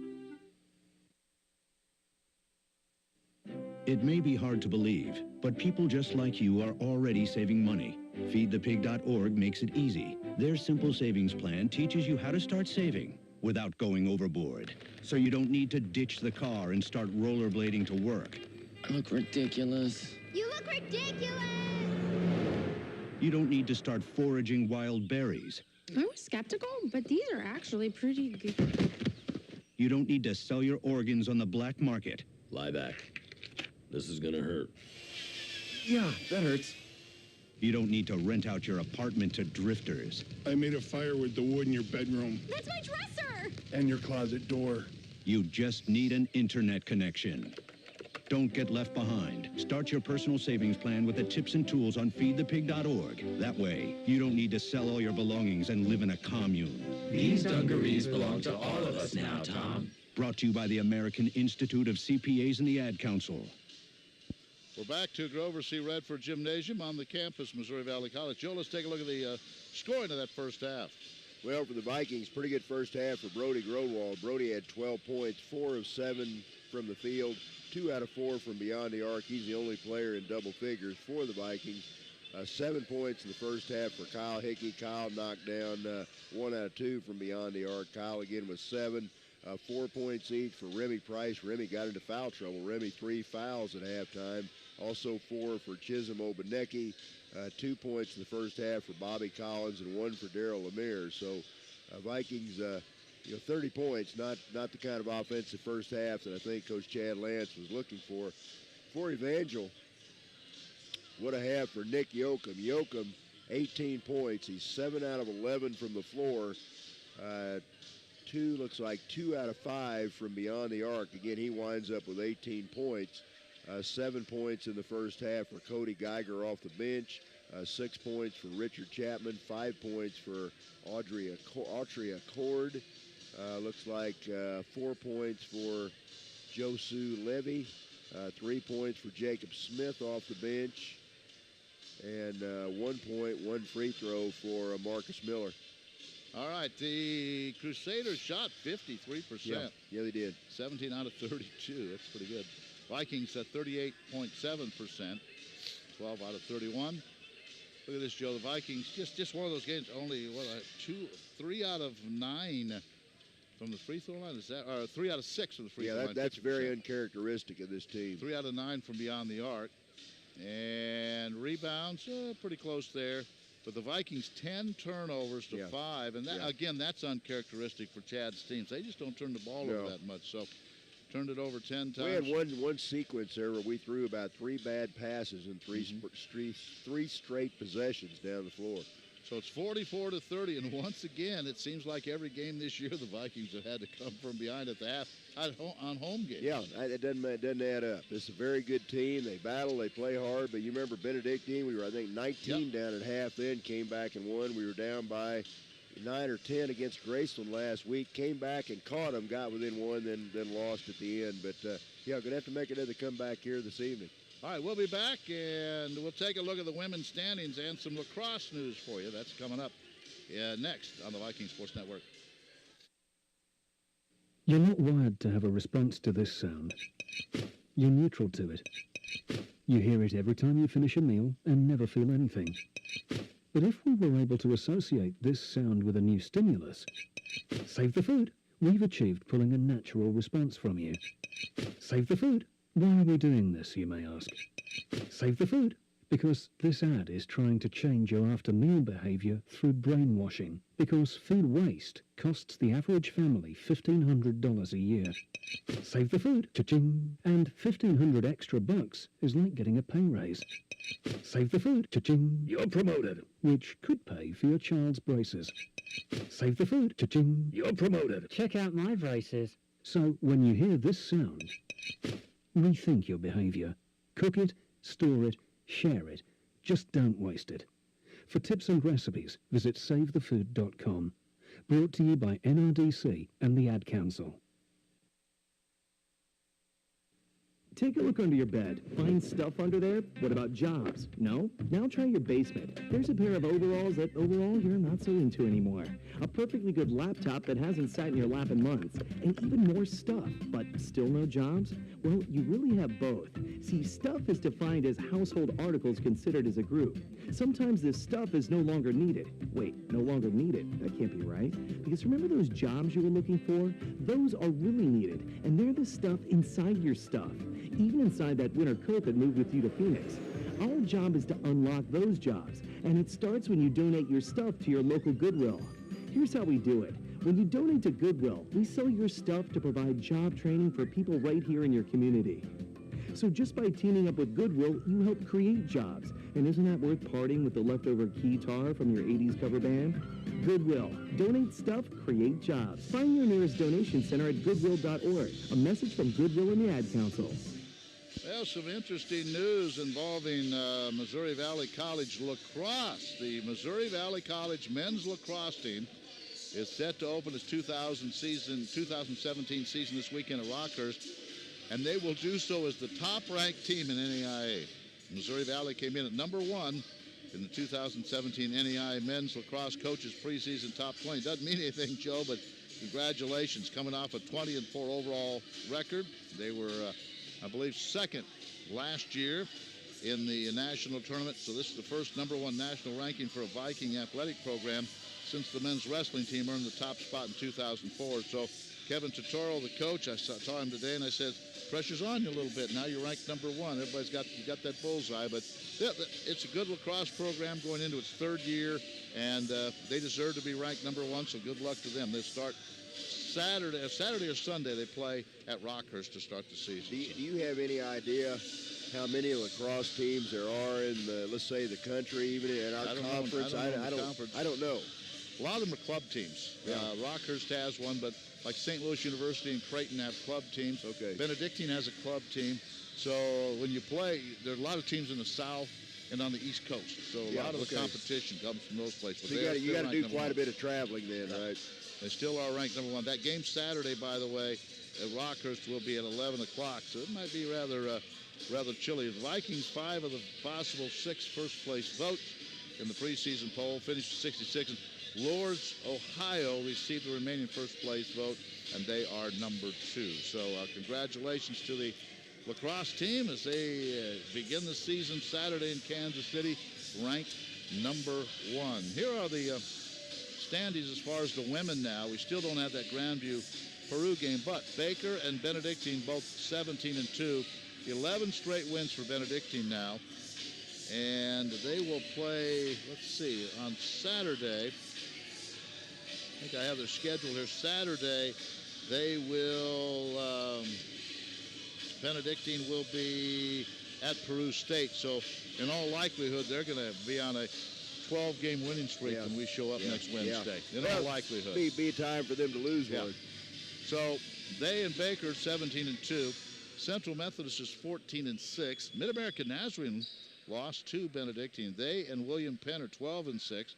It may be hard to believe, but people just like you are already saving money. FeedThePig.org makes it easy. Their simple savings plan teaches you how to start saving without going overboard. So you don't need to ditch the car and start rollerblading to work. I look ridiculous. You look ridiculous! You don't need to start foraging wild berries. I was skeptical, but these are actually pretty good. You don't need to sell your organs on the black market. Lie back. This is gonna hurt. Yeah, that hurts. You don't need to rent out your apartment to drifters. I made a fire with the wood in your bedroom. That's my dresser! And your closet door. You just need an internet connection. Don't get left behind. Start your personal savings plan with the tips and tools on feedthepig.org. That way, you don't need to sell all your belongings and live in a commune. These dungarees belong to all of us now, Tom. Brought to you by the American Institute of CPAs and the Ad Council. We're back to Grover C. Redford Gymnasium on the campus, Missouri Valley College. Joe, let's take a look at the scoring of that first half. Well, for the Vikings, pretty good first half for Brody Growald. Brody had 12 points, 4 of 7 from the field, 2 out of 4 from beyond the arc. He's the only player in double figures for the Vikings. 7 points in the first half for Kyle Hickey. Kyle knocked down 1 out of 2 from beyond the arc. Kyle again with 7. 4 points each for Remy Price. Remy got into foul trouble. Remy 3 fouls at halftime. Also 4 for Chisholm Obanecki. 2 points in the first half for Bobby Collins and 1 for Darryl Lemire. So Vikings, 30 points, not the kind of offensive first half that I think Coach Chad Lance was looking for. For Evangel, what a half for Nick Yoakum. Yoakum, 18 points. He's 7 out of 11 from the floor. Looks like 2 out of 5 from beyond the arc. Again, he winds up with 18 points. 7 points in the first half for Cody Geiger off the bench. 6 points for Richard Chapman. 5 points for Autry Accord. Looks like 4 points for Josu Levy. 3 points for Jacob Smith off the bench. And 1 point, 1 free throw for Marcus Miller. All right, the Crusaders shot 53%. Yeah, they did. 17 out of 32. That's pretty good. Vikings at 38.7%. 12 out of 31. Look at this, Joe. The Vikings, just one of those games, only 3 out of 9 from the free throw line. Is that, or 3 out of 6 from the free throw line? Yeah, that's very uncharacteristic of this team. 3 out of 9 from beyond the arc. And rebounds, pretty close there. But the Vikings, 10 turnovers to 5. And that, again, that's uncharacteristic for Chad's teams. They just don't turn the ball over that much. So turned it over 10 times. We had one sequence there where we threw about 3 bad passes in three straight possessions down the floor. So it's 44-30, and once again, it seems like every game this year the Vikings have had to come from behind at the half on home games. Yeah, it doesn't add up. It's a very good team. They battle, they play hard, but you remember Benedictine, we were, I think, 19 down at half then, came back and won. We were down by 9 or 10 against Graceland last week. Came back and caught them, got within one, then lost at the end. But, yeah, going to have to make another comeback here this evening. All right, we'll be back, and we'll take a look at the women's standings and some lacrosse news for you. That's coming up next on the Viking Sports Network. You're not wired to have a response to this sound. You're neutral to it. You hear it every time you finish a meal and never feel anything. But if we were able to associate this sound with a new stimulus, save the food, we've achieved pulling a natural response from you. Save the food. Why are we doing this, you may ask? Save the food. Because this ad is trying to change your after-meal behavior through brainwashing. Because food waste costs the average family $1,500 a year. Save the food, cha-ching. And $1,500 extra bucks is like getting a pay raise. Save the food, cha-ching. You're promoted. Which could pay for your child's braces. Save the food, cha-ching. You're promoted. Check out my braces. So when you hear this sound, rethink your behavior. Cook it, store it, share it. Just don't waste it. For tips and recipes, visit SaveTheFood.com. Brought to you by NRDC and the Ad Council. Take a look under your bed. Find stuff under there? What about jobs? No? Now try your basement. There's a pair of overalls that overall you're not so into anymore. A perfectly good laptop that hasn't sat in your lap in months. And even more stuff, but still no jobs? Well, you really have both. See, stuff is defined as household articles considered as a group. Sometimes this stuff is no longer needed. Wait, no longer needed? That can't be right. Because remember those jobs you were looking for? Those are really needed, and they're the stuff inside your stuff. Even inside that winter coat that moved with you to Phoenix. Our job is to unlock those jobs, and it starts when you donate your stuff to your local Goodwill. Here's how we do it. When you donate to Goodwill, we sell your stuff to provide job training for people right here in your community. So just by teaming up with Goodwill, you help create jobs. And isn't that worth parting with the leftover keytar from your 80s cover band? Goodwill. Donate stuff, create jobs. Find your nearest donation center at goodwill.org. A message from Goodwill and the Ad Council. Well, some interesting news involving Missouri Valley College lacrosse. The Missouri Valley College men's lacrosse team is set to open its 2017 season this weekend at Rockhurst, and they will do so as the top-ranked team in NAIA. Missouri Valley came in at number 1 in the 2017 NAIA men's lacrosse coaches preseason top 20. Doesn't mean anything, Joe, but congratulations. Coming off a 20-4 overall record. They were, I believe, second last year in the national tournament. So this is the first number 1 national ranking for a Viking athletic program since the men's wrestling team earned the top spot in 2004. So Kevin Totoro, the coach, I saw him today, and I said, pressure's on you a little bit. Now you're ranked number 1. Everybody's got that bullseye, but it's a good lacrosse program going into its 3rd year, and they deserve to be ranked number 1. So good luck to them. They start Saturday or Sunday. They play at Rockhurst to start the season. Do you have any idea how many lacrosse teams there are in the, let's say, the country, even in our conference? I don't know. A lot of them are club teams. Yeah. Rockhurst has one, but like St. Louis University and Creighton have club teams. Okay. Benedictine has a club team. So when you play, there are a lot of teams in the South and on the East Coast. So a lot of the competition comes from those places. So you got to do quite a bit of traveling then, right? They still are ranked number 1. That game Saturday, by the way, at Rockhurst will be at 11 o'clock. So it might be rather chilly. The Vikings, 5 of the possible 6 first-place votes in the preseason poll, finished 66. Lourdes, Ohio received the remaining first-place vote, and they are number 2. So congratulations to the lacrosse team as they begin the season Saturday in Kansas City, ranked number 1. Here are the standings as far as the women now. We still don't have that Grandview-Peru game, but Baker and Benedictine both 17-2. 11 straight wins for Benedictine now. And they will play, let's see, on Saturday. I think I have their schedule here. Saturday, they will, Benedictine will be at Peru State. So in all likelihood, they're going to be on a 12-game winning streak when we show up next Wednesday. In all likelihood. Be a time for them to lose one. So they and Baker 17-2. Central Methodist is 14-6. Mid-American Nazarene lost to Benedictine. They and William Penn are 12-6.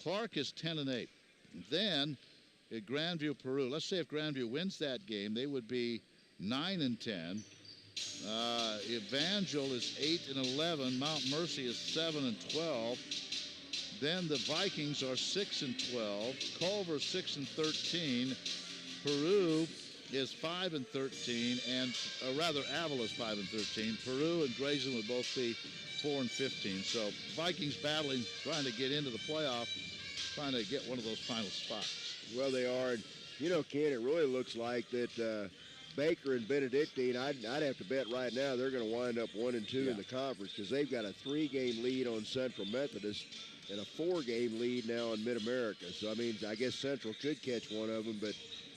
Clark is 10-8. Then at Grandview, Peru, let's say if Grandview wins that game, they would be 9-10. Evangel is 8-11. Mount Mercy is 7-12. Then the Vikings are 6-12. Culver 6-13. Peru is 5-13, and rather Avila is 5-13. Peru and Grayson would both be 4-15. So Vikings battling, trying to get into the playoff, trying to get one of those final spots. Well, they are. And, you know, Ken, it really looks like that Baker and Benedictine, I'd have to bet right now they're going to wind up 1-2 in the conference, because they've got a 3-game lead on Central Methodist and a 4-game lead now on Mid-America. So, I mean, I guess Central could catch one of them, but,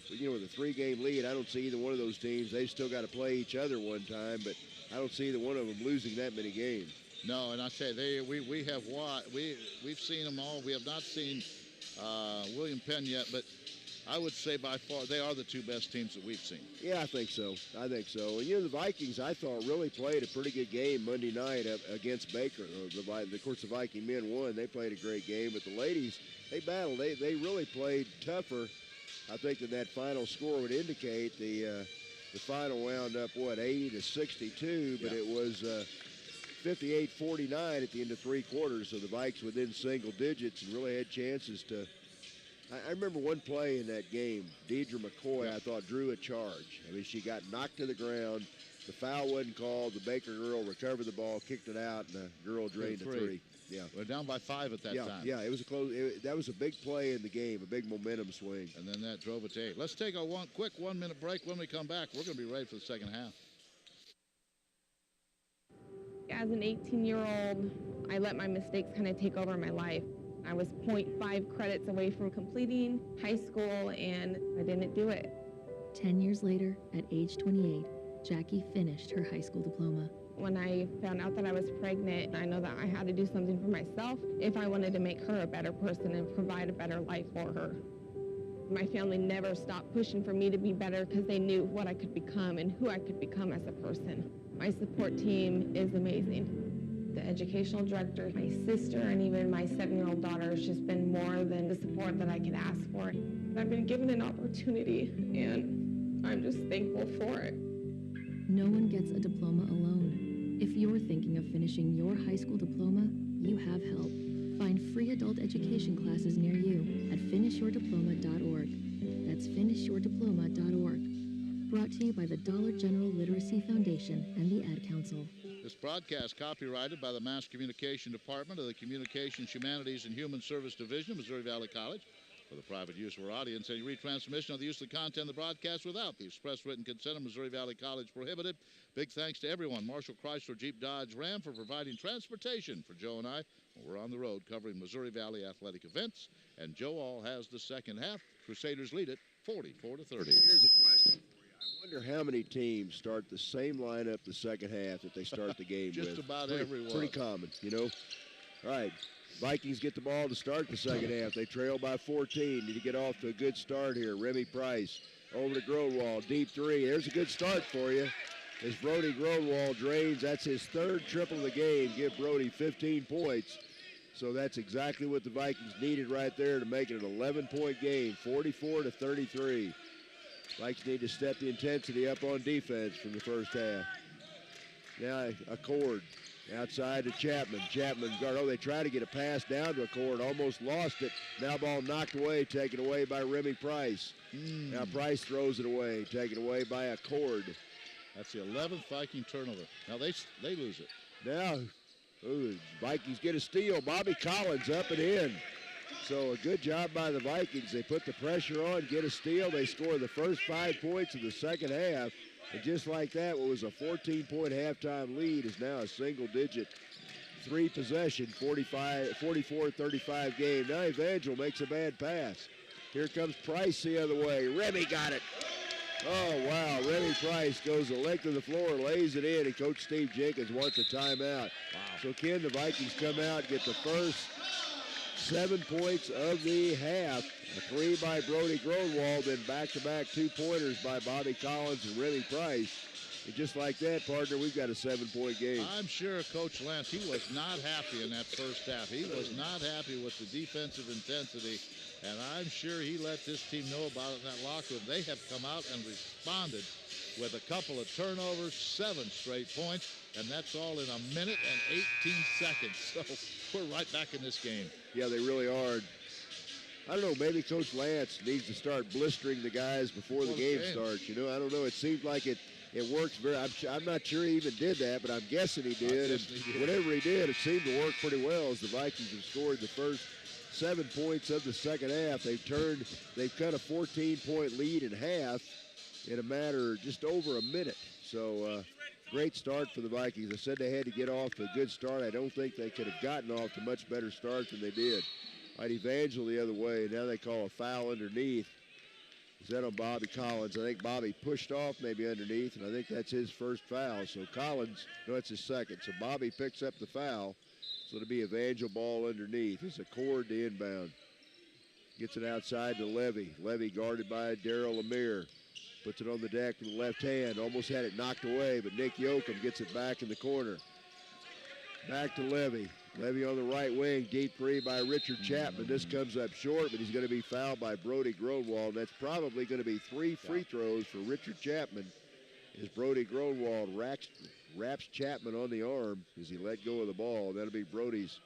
you know, with a 3-game lead, I don't see either one of those teams. They've still got to play each other one time, but I don't see either one of them losing that many games. No, and I say we've seen them all. We have not seen William Penn yet, but I would say by far they are the two best teams that we've seen. Yeah, I think so. And, you know, the Vikings, I thought, really played a pretty good game Monday night against Baker. Of course, the Viking men won. They played a great game. But the ladies, they battled. They really played tougher, I think, than that final score would indicate. The final wound up, 80-62, but it was 58-49 at the end of 3 quarters. So the Vikes within single digits and really had chances to. I remember one play in that game, Deidre McCoy, I thought, drew a charge. I mean, she got knocked to the ground. The foul wasn't called. The Baker girl recovered the ball, kicked it out, and the girl drained a 3. Yeah. We're down by 5 at that time. Yeah, it was a close. That was a big play in the game, a big momentum swing. And then that drove it to 8. Let's take a quick 1-minute break. When we come back, we're going to be ready for the second half. As an 18-year-old, I let my mistakes kind of take over my life. I was 0.5 credits away from completing high school, and I didn't do it. 10 years later, at age 28, Jackie finished her high school diploma. When I found out that I was pregnant, I know that I had to do something for myself if I wanted to make her a better person and provide a better life for her. My family never stopped pushing for me to be better because they knew what I could become and who I could become as a person. My support team is amazing. The educational director, my sister, and even my 7-year-old daughter has just been more than the support that I could ask for. I've been given an opportunity, and I'm just thankful for it. No one gets a diploma alone. If you're thinking of finishing your high school diploma, you have help. Find free adult education classes near you at finishyourdiploma.org. That's finishyourdiploma.org. Brought to you by the Dollar General Literacy Foundation and the Ad Council. This broadcast copyrighted by the Mass Communication Department of the Communications, Humanities, and Human Service Division of Missouri Valley College. For the private use of our audience, any retransmission of the use of the content of the broadcast without the express written consent of Missouri Valley College prohibited. Big thanks to everyone, Marshall, Chrysler, Jeep, Dodge, Ram, for providing transportation for Joe and I when we're on the road covering Missouri Valley athletic events. And Joe All has the second half. Crusaders lead it 44-30. Here's a question. I wonder how many teams start the same lineup the second half that they start the game with. Just about everyone. Pretty common, you know. All right, Vikings get the ball to start the second half. They trail by 14. Need to get off to a good start here. Remy Price over to Grodwall, deep 3. There's a good start for you. As Brody Grodwall drains, that's his 3rd triple of the game. Give Brody 15 points. So that's exactly what the Vikings needed right there to make it an 11-point game, 44-33. Vikings need to step the intensity up on defense from the first half. Now Accord outside to Chapman. Chapman guard. Oh, they try to get a pass down to Accord. Almost lost it. Now ball knocked away, taken away by Remy Price. Now Price throws it away, taken away by Accord. That's the 11th Viking turnover. Now they lose it. Now, Vikings get a steal. Bobby Collins up and in. So a good job by the Vikings. They put the pressure on, get a steal. They score the first 5 points of the second half. And just like that, what was a 14-point halftime lead is now a single-digit 3-possession, 44-35 game. Now Evangel makes a bad pass. Here comes Price the other way. Remy got it. Oh, wow. Remy Price goes the length of the floor, lays it in, and Coach Steve Jenkins wants a timeout. Wow. So, Ken, the Vikings come out, get the first 7 points of the half. A 3 by Brody Grodwall, then back-to-back 2-pointers by Bobby Collins and Remy Price. And just like that, partner, we've got a 7-point game. I'm sure Coach Lance, he was not happy in that first half. He was not happy with the defensive intensity, and I'm sure he let this team know about it in that locker room. They have come out and responded with a couple of turnovers, 7 straight points, and that's all in 1 minute and 18 seconds. So we're right back in this game. Yeah, they really are. I don't know, maybe Coach Lance needs to start blistering the guys before the game starts. You know, I don't know. It seems like it works very. I'm not sure he even did that, but I'm guessing he did. And whatever he did, it seemed to work pretty well as the Vikings have scored the first 7 points of the second half. They've cut a 14-point lead in half in a matter just over a minute. So great start for the Vikings. I said they had to get off to a good start. I don't think they could have gotten off to a much better start than they did. All right, Evangel the other way. Now they call a foul underneath. Is that on Bobby Collins? I think Bobby pushed off maybe underneath, and I think that's his first foul. So Collins, no, it's his second. So Bobby picks up the foul. So it'll be Evangel ball underneath. It's a cord to inbound. Gets it outside to Levy. Levy guarded by Darryl Lemire. Puts it on the deck with the left hand. Almost had it knocked away, but Nick Yoakum gets it back in the corner. Back to Levy. Levy on the right wing, deep three by Richard Chapman. This comes up short, but he's going to be fouled by Brody Gronwald. That's probably going to be 3 free throws for Richard Chapman as Brody Gronwald wraps Chapman on the arm as he let go of the ball. That'll be Brody's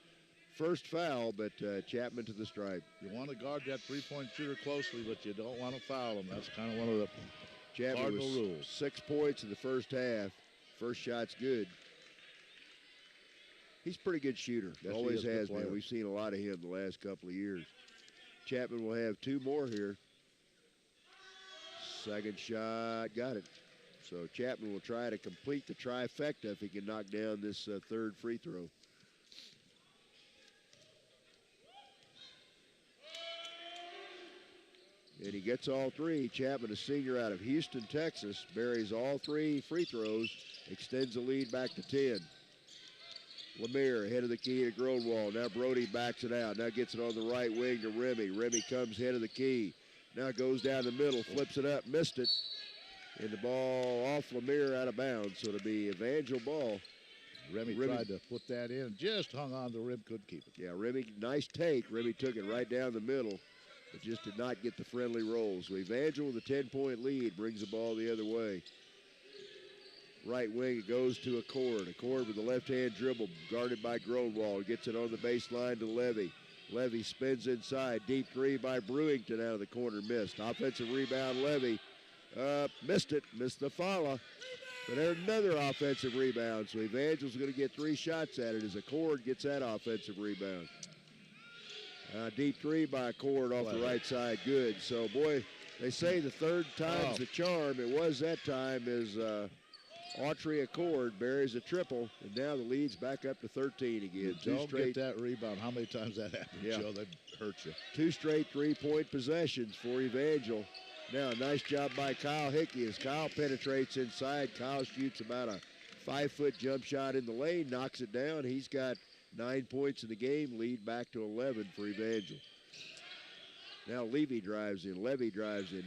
first foul, but Chapman to the stripe. You want to guard that three-point shooter closely, but you don't want to foul him. That's kind of one of the Chapman cardinal was rules. 6 points in the first half. First shot's good. He's a pretty good shooter. Yes, Always he is. has Good been. player. We've seen a lot of him the last couple of years. Chapman will have 2 more here. Second shot, got it. So Chapman will try to complete the trifecta if he can knock down this third free throw. And he gets all 3. Chapman, a senior out of Houston, Texas, buries all 3 free throws, extends the lead back to 10. Lemire ahead of the key to Gronwald. Now Brody backs it out. Now gets it on the right wing to Remy. Remy comes head of the key. Now goes down the middle, flips it up, missed it. And the ball off Lemire out of bounds. So it'll be Evangel ball. Remy tried to put that in, just hung on the rim, couldn't keep it. Yeah, Remy, nice take. Remy took it right down the middle, but just did not get the friendly roll. So Evangel with a 10-point lead brings the ball the other way. Right wing, it goes to Accord. Accord with the left-hand dribble, guarded by Gronwald. Gets it on the baseline to Levy. Levy spins inside. Deep three by Brewington out of the corner, missed. Offensive rebound, Levy. Missed it, missed the follow. But there's another offensive rebound, so Evangel's going to get 3 shots at it as Accord gets that offensive rebound. Deep three by Accord off the right side, good. So, boy, they say the third time's the charm. It was that time as Autry Accord buries a triple, and now the lead's back up to 13 again. Don't get that rebound. How many times that happened, Joe? That hurt you. 2 straight 3-point possessions for Evangel. Now, nice job by Kyle Hickey as Kyle penetrates inside. Kyle shoots about a 5-foot jump shot in the lane, knocks it down. He's got 9 points in the game, lead back to 11 for Evangel. Now Levy drives in,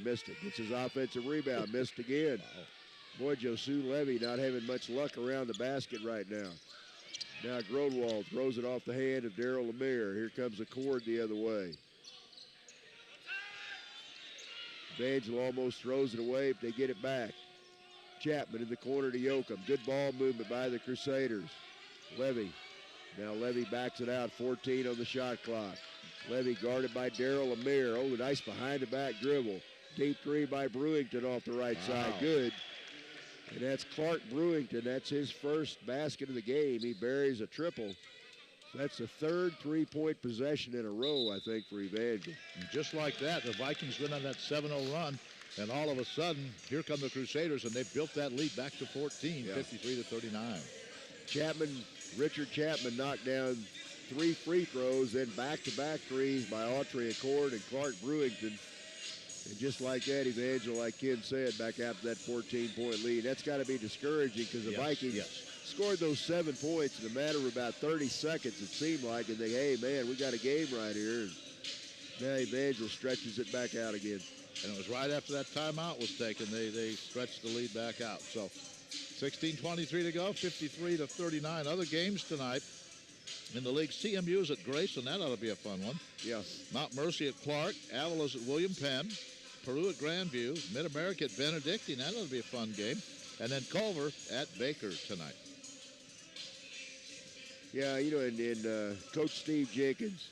missed it. Gets his offensive rebound, missed again. Wow. Boy, Josu Levy not having much luck around the basket right now. Now Gronwald throws it off the hand of Darryl Lemire. Here comes Accord the other way. Evangel almost throws it away, but they get it back. Chapman in the corner to Yoakum. Good ball movement by the Crusaders. Levy. Now Levy backs it out, 14 on the shot clock. Levy guarded by Darryl Lemire. Oh, nice behind-the-back dribble. Deep three by Brewington off the right side. Good. And that's Clark Brewington. That's his first basket of the game. He buries a triple. So that's the third 3-point possession in a row, I think, for Evangel. And just like that, the Vikings went on that 7-0 run, and all of a sudden, here come the Crusaders, and they've built that lead back to 14, 53-39. Richard Chapman knocked down 3 free throws, then back-to-back threes by Autry Accord and Clark Brewington. And just like that, Evangel, like Ken said, back out to that 14-point lead. That's got to be discouraging because the Vikings scored those 7 points in a matter of about 30 seconds, it seemed like, and they, hey, man, we got a game right here. And now Evangel stretches it back out again. And it was right after that timeout was taken, they stretched the lead back out. So 16:23 to go, 53-39. Other games tonight in the league. CMU's at Grayson. That ought to be a fun one. Yeah. Mount Mercy at Clark. Avila's at William Penn. Peru at Grandview. Mid-America at Benedictine. That ought to be a fun game. And then Culver at Baker tonight. Yeah, and Coach Steve Jenkins,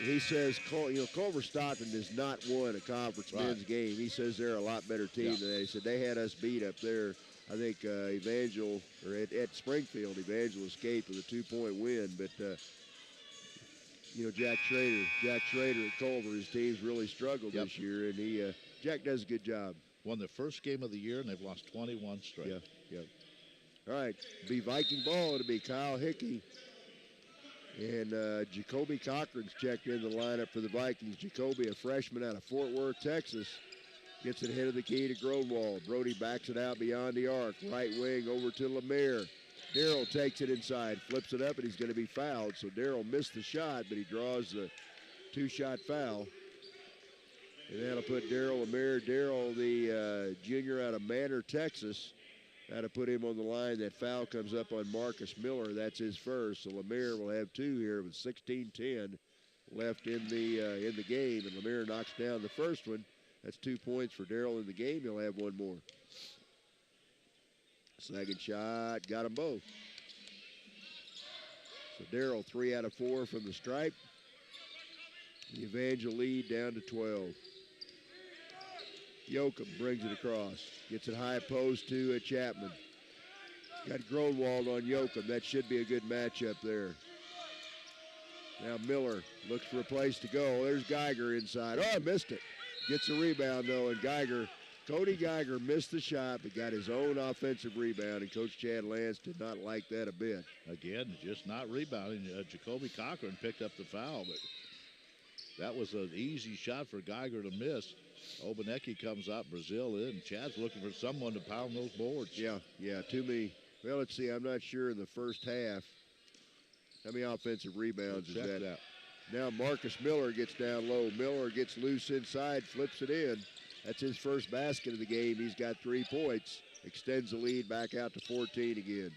he says, Culver Stockton has not won a conference men's game. He says they're a lot better team than that. He said they had us beat up there. I think Evangel, or at Springfield, Evangel escaped with a 2-point win. But, Jack Schrader at Culver, his team's really struggled this year, and Jack does a good job. Won their first game of the year, and they've lost 21 straight. Yeah. All right, be Viking ball. It'll be Kyle Hickey. And Jacoby Cochran's checked in the lineup for the Vikings. Jacoby, a freshman out of Fort Worth, Texas, gets it ahead of the key to Gronwald. Brody backs it out beyond the arc. Right wing over to Lemire. Darrell takes it inside, flips it up, and he's going to be fouled. So Darrell missed the shot, but he draws the 2-shot foul. And that'll put Darrell Lemire. Darrell, the junior out of Manor, Texas. That'll put him on the line. That foul comes up on Marcus Miller. That's his first. So Lemire will have 2 here with 16:10 left in the game. And Lemire knocks down the first one. That's 2 points for Darrell in the game. He'll have 1 more. Second shot, got them both. So Darrell 3 out of 4 from the stripe. The Evangel lead down to 12. Yoakum brings it across. Gets it high post to Chapman. Got Gronwald on Yoakum. That should be a good matchup there. Now Miller looks for a place to go. There's Geiger inside. Oh, I missed it. Gets a rebound, though, and Cody Geiger missed the shot, but got his own offensive rebound, and Coach Chad Lance did not like that a bit. Again, just not rebounding. Jacoby Cochran picked up the foul, but that was an easy shot for Geiger to miss. Obaneki comes out, Brazil in. Chad's looking for someone to pound those boards. Yeah, too many. Well, let's see. I'm not sure in the first half how many offensive rebounds is that. Now Marcus Miller gets down low. Miller gets loose inside, flips it in. That's his first basket of the game. He's got 3 points. Extends the lead back out to 14 again.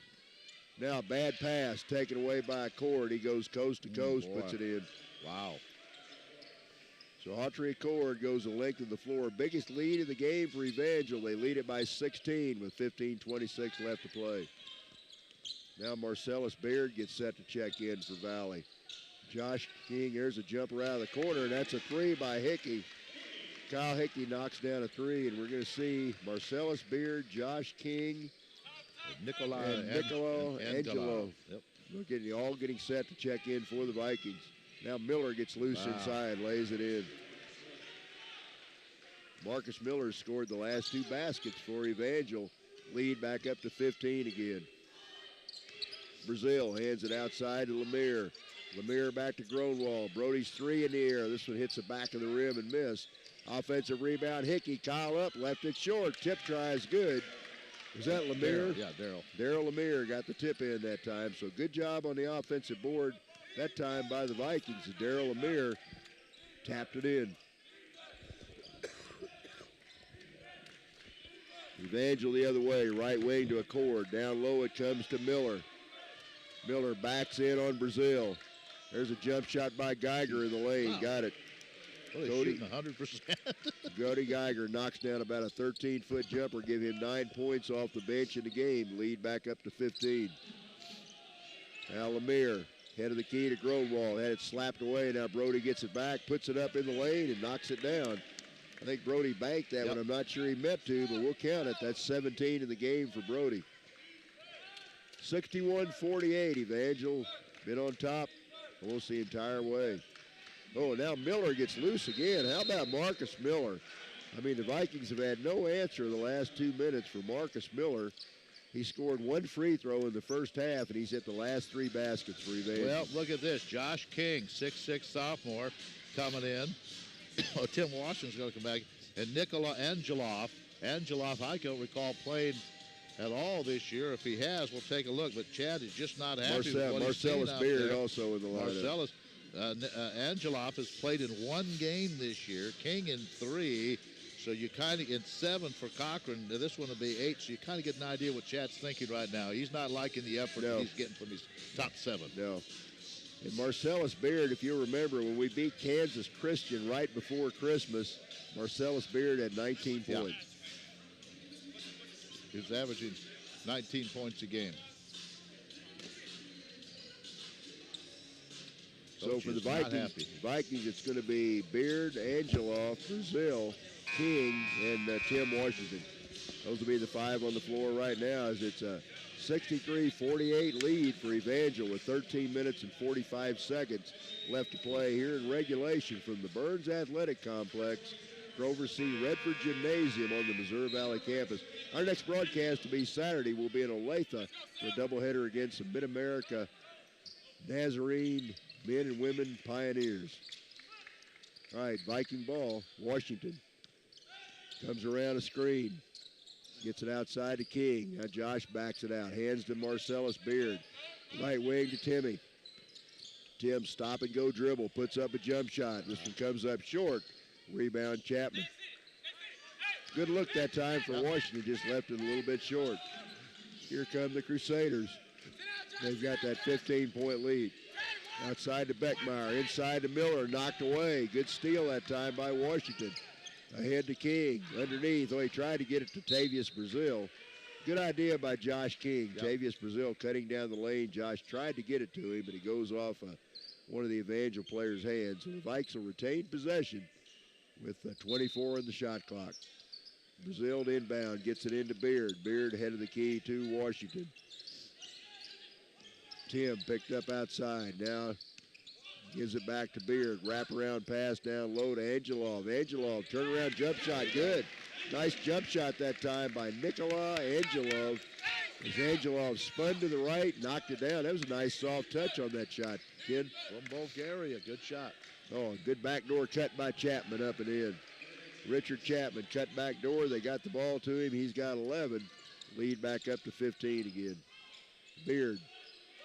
Now bad pass taken away by Cord. He goes coast to coast, puts it in. Wow. So Autry Cord goes the length of the floor. Biggest lead of the game for Evangel. They lead it by 16 with 15:26 left to play. Now Marcellus Beard gets set to check in for Valley. Josh King, there's a jumper out of the corner, and that's a 3 by Hickey. Kyle Hickey knocks down a 3, and we're going to see Marcellus Beard, Josh King, Nicolo Angelo. Yep. We're all getting set to check in for the Vikings. Now Miller gets loose inside, lays it in. Marcus Miller scored the last 2 baskets for Evangel. Lead back up to 15 again. Brazil hands it outside to Lemire. Lemire back to Gronwald. Brody's 3 in the air. This one hits the back of the rim and missed. Offensive rebound. Hickey, Kyle up, left it short. Tip try is good. Was that Lemire? Yeah, Darrell. Darrell Lemire got the tip in that time. So good job on the offensive board that time by the Vikings. Darrell Lemire tapped it in. Evangel the other way, right wing to Accord. Down low it comes to Miller. Miller backs in on Brazil. There's a jump shot by Geiger in the lane. Wow. Got it. Well, he's shooting 100%. Cody Geiger knocks down about a 13-foot jumper, give him 9 points off the bench in the game. Lead back up to 15. Now Lemire, head of the key to Gronwald. Had it slapped away. Now Brody gets it back, puts it up in the lane, and knocks it down. I think Brody banked that one. I'm not sure he meant to, but we'll count it. That's 17 in the game for Brody. 61-48. Evangel been on top almost the entire way. Oh, now Miller gets loose again. How about Marcus Miller? I mean, the Vikings have had no answer the last 2 minutes for Marcus Miller. He scored 1 free throw in the first half, and he's hit the last 3 baskets for Evangel. Well, look at this. Josh King, 6'6" sophomore, coming in. Tim Washington's going to come back. And Nikola Angelov. Angelov, I don't recall playing at all this year. If he has, we'll take a look. But Chad is just not happy with what he's seen Marcellus out Beard there. also in the lineup. Marcellus Angelov has played in 1 game this year. King in 3. So you kind of, in 7 for Cochran, this one will be 8, so you kind of get an idea what Chad's thinking right now. He's not liking the effort that he's getting from his top 7. No. And Marcellus Beard, if you remember, when we beat Kansas Christian right before Christmas, Marcellus Beard had 19 points. He was averaging 19 points a game. So for the Vikings, it's going to be Beard, Angeloff, Brazil, King, and Tim Washington. Those will be the 5 on the floor right now, as it's a 63-48 lead for Evangel with 13 minutes and 45 seconds left to play here in regulation from the Burns Athletic Complex, Grover C. Redford Gymnasium on the Missouri Valley campus. Our next broadcast will be Saturday. We'll be in Olathe for a doubleheader against the Mid-America Nazarene Men and Women Pioneers. All right, Viking ball, Washington. Comes around a screen. Gets it outside to King. Now Josh backs it out. Hands to Marcellus Beard. Right wing to Timmy. Tim stop and go dribble. Puts up a jump shot. This one comes up short. Rebound Chapman. Good look that time for Washington. Just left it a little bit short. Here come the Crusaders. They've got that 15-point lead. Outside to Beckmeyer. Inside to Miller. Knocked away. Good steal that time by Washington. Ahead to King. Underneath. Oh, he tried to get it to Tavius Brazil. Good idea by Josh King. Yep. Tavius Brazil cutting down the lane. Josh tried to get it to him, but he goes off one of the Evangel players' hands. So the Vikes will retain possession with 24 on the shot clock. Brazil to inbound. Gets it into Beard. Beard ahead of the key to Washington. Tim picked up outside. Now gives it back to Beard. Wraparound pass down low to Angelov. Angelov, turnaround jump shot. Good. Nice jump shot that time by Nikola Angelov. As Angelov spun to the right, knocked it down. That was a nice soft touch on that shot, kid. From Bulgaria, good shot. Oh, good backdoor cut by Chapman up and in. Richard Chapman cut back door. They got the ball to him. He's got 11. Lead back up to 15 again. Beard,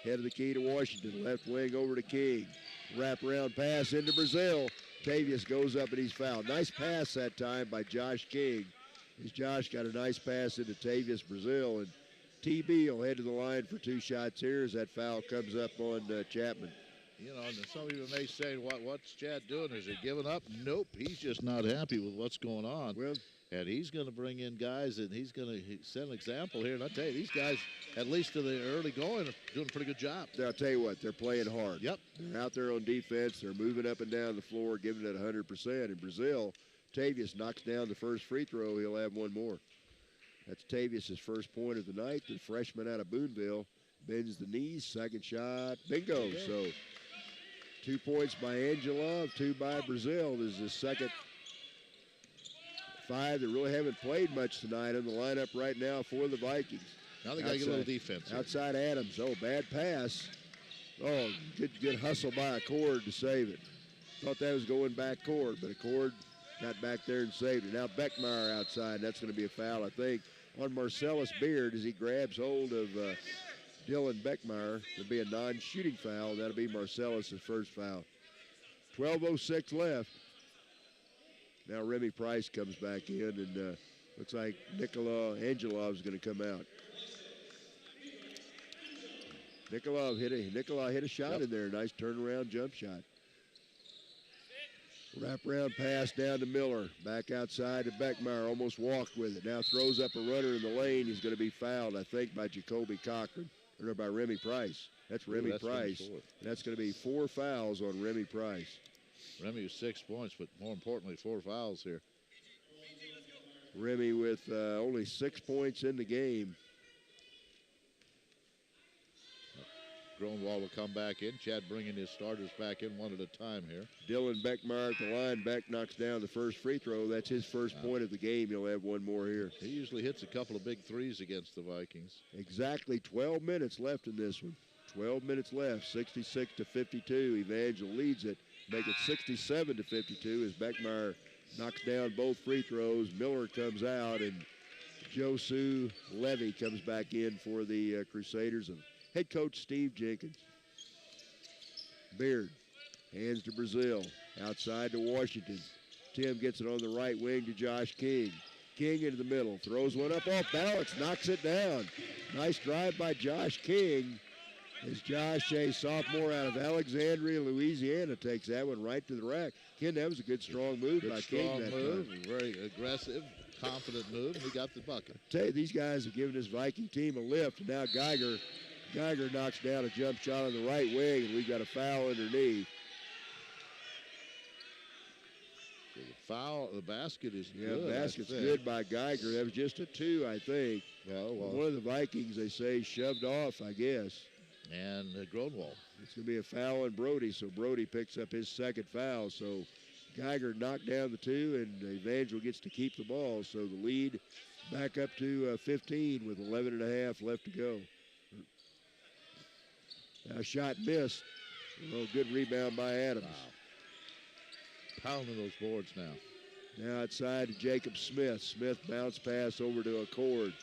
head of the key to Washington. Left wing over to King. Wraparound pass into Brazil. Tavius goes up and he's fouled. Nice pass that time by Josh King. As Josh got a nice pass into Tavius Brazil. And TB will head to the line for 2 shots here as that foul comes up on Chapman. You know, and some people may say, what's Chad doing? Is he giving up? Nope, he's just not happy with what's going on. Well, and he's going to bring in guys, and he's going to set an example here. And I tell you, these guys, at least to the early going, are doing a pretty good job. I'll tell you what, they're playing hard. Yep. They're out there on defense. They're moving up and down the floor, giving it 100%. In Brazil, Tavius knocks down the first free throw. He'll have one more. That's Tavius' first point of the night. The freshman out of Boonville bends the knees. Second shot. Bingo. Okay. So 2 points by Angelov, 2 by Brazil. This is the second 5 that really haven't played much tonight in the lineup right now for the Vikings. Now they got to get a little defense here. Outside Adams. Oh, bad pass. Oh, good hustle by Accord to save it. Thought that was going back court, but Accord got back there and saved it. Now Beckmeyer outside. That's going to be a foul, I think, on Marcellus Beard as he grabs hold of Dylan Beckmeyer. It'll be a non-shooting foul. That'll be Marcellus' first foul. 12:06 left. Now Remy Price comes back in, and looks like Nikola Angelov is going to come out. Nikola hit a shot in there. Nice turnaround jump shot. Wraparound pass down to Miller. Back outside to Beckmeyer. Almost walked with it. Now throws up a runner in the lane. He's going to be fouled, I think, by Jacoby Cochran. Or by Remy Price. That's Remy Price. And that's going to be 4 fouls on Remy Price. Remy with 6 points, but more importantly, 4 fouls here. Remy with only 6 points in the game. Gronwall will come back in. Chad bringing his starters back in one at a time here. Dylan Beckmeyer at the line. Beck knocks down the first free throw. That's his first point of the game. He'll have one more here. He usually hits a couple of big threes against the Vikings. Exactly 12 minutes left in this one. 12 minutes left. 66-52. Evangel leads it. Make it 67-52 as Beckmeyer knocks down both free throws. Miller comes out, and Josu Levy comes back in for the Crusaders of head coach Steve Jenkins. Beard hands to Brazil. Outside to Washington. Tim gets it on the right wing to Josh King. King into the middle, throws one up off balance, knocks it down. Nice drive by Josh King. As Josh, a sophomore out of Alexandria, Louisiana, takes that one right to the rack. Ken, that was a good, strong move by King that move, time. Very aggressive, confident move, and he got the bucket. I tell you, these guys have given this Viking team a lift, and now Geiger knocks down a jump shot on the right wing, and we've got a foul underneath. So the foul, the basket is good. Yeah, the basket's good by Geiger. That was just a 2, I think. Well, one of the Vikings, they say, shoved off, I guess. And Gronwald. It's going to be a foul on Brody, so Brody picks up his second foul. So Geiger knocked down the 2, and Evangel gets to keep the ball. So the lead back up to 15 with 11.5 left to go. Now shot missed. Well, good rebound by Adams. Wow. Pounding those boards now. Now outside to Jacob Smith. Smith bounce pass over to Accord.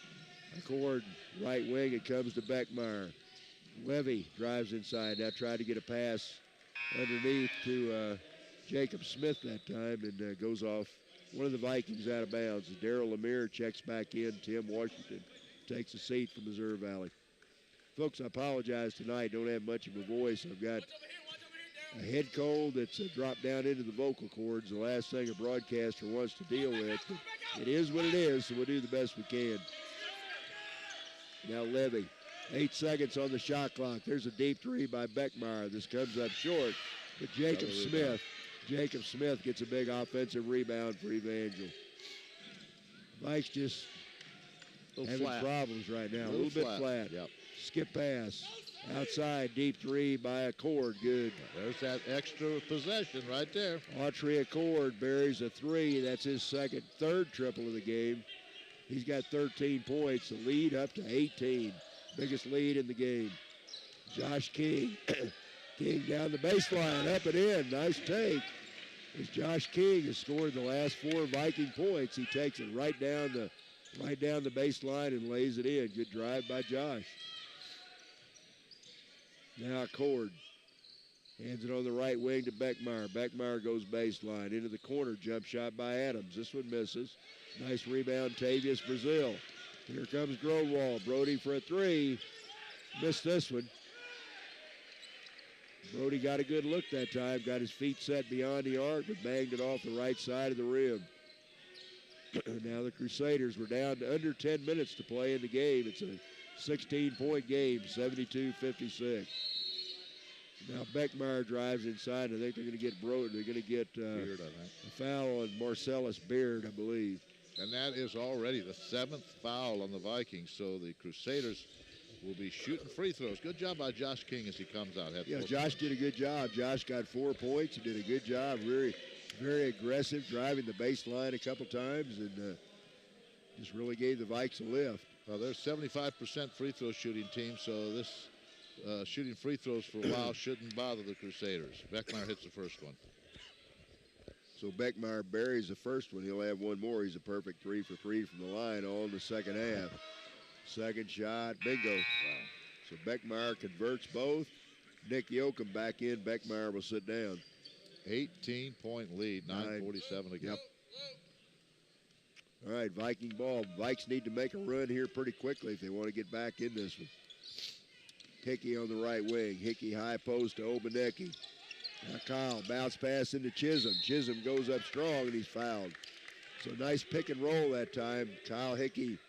Accord right wing. It comes to Beckmeyer. Levy drives inside. Now tried to get a pass underneath to Jacob Smith that time and goes off one of the Vikings out of bounds. Darryl Lemire checks back in. Tim Washington takes a seat from Missouri Valley. Folks, I apologize tonight. Don't have much of a voice. I've got a head cold that's dropped down into the vocal cords. The last thing a broadcaster wants to deal with. But it is what it is, so we'll do the best we can. Now Levy. 8 seconds on the shot clock. There's a deep 3 by Beckmeyer. This comes up short, but Jacob Smith gets a big offensive rebound for Evangel. Vikes just having problems right now. A little bit flat. Yep. Skip pass. Outside, deep 3 by Accord. Good. There's that extra possession right there. Autry Accord buries a 3. That's his third triple of the game. He's got 13 points. The lead up to 18. Biggest lead in the game. Josh King. King down the baseline, up and in. Nice take. As Josh King has scored the last 4 Viking points, he takes it right down the baseline and lays it in. Good drive by Josh. Now Accord. Hands it on the right wing to Beckmeyer. Beckmeyer goes baseline. Into the corner, jump shot by Adams. This one misses. Nice rebound, Tavius Brazil. Here comes Growal. Brody for a 3. Missed this one. Brody got a good look that time. Got his feet set beyond the arc, but banged it off the right side of the rim. Now the Crusaders were down to under 10 minutes to play in the game. It's a 16-point game, 72-56. Now Beckmeyer drives inside. I think they're going to get Brody. They're going to get Beard, a foul on Marcellus Beard, I believe. And that is already the 7th foul on the Vikings. So the Crusaders will be shooting free throws. Good job by Josh King as he comes out. Yeah, Josh did a good job. Josh got 4 points. He did a good job. Very, very aggressive, driving the baseline a couple times, and just really gave the Vikes a lift. Well, they're 75% free throw shooting team, so this shooting free throws for a while shouldn't bother the Crusaders. Beckmeyer hits the first one. So Beckmeyer buries the first one. He'll have one more. He's a perfect 3 for 3 from the line all in the second half. Second shot, bingo. Wow. So Beckmeyer converts both. Nick Yoakum back in. Beckmeyer will sit down. 18-point lead, 9:47 again. Yep. All right, Viking ball. Vikes need to make a run here pretty quickly if they want to get back in this one. Hickey on the right wing. Hickey high post to Obanecki. Now Kyle, bounce pass into Chisholm. Chisholm goes up strong, and he's fouled. So nice pick and roll that time. Kyle Hickey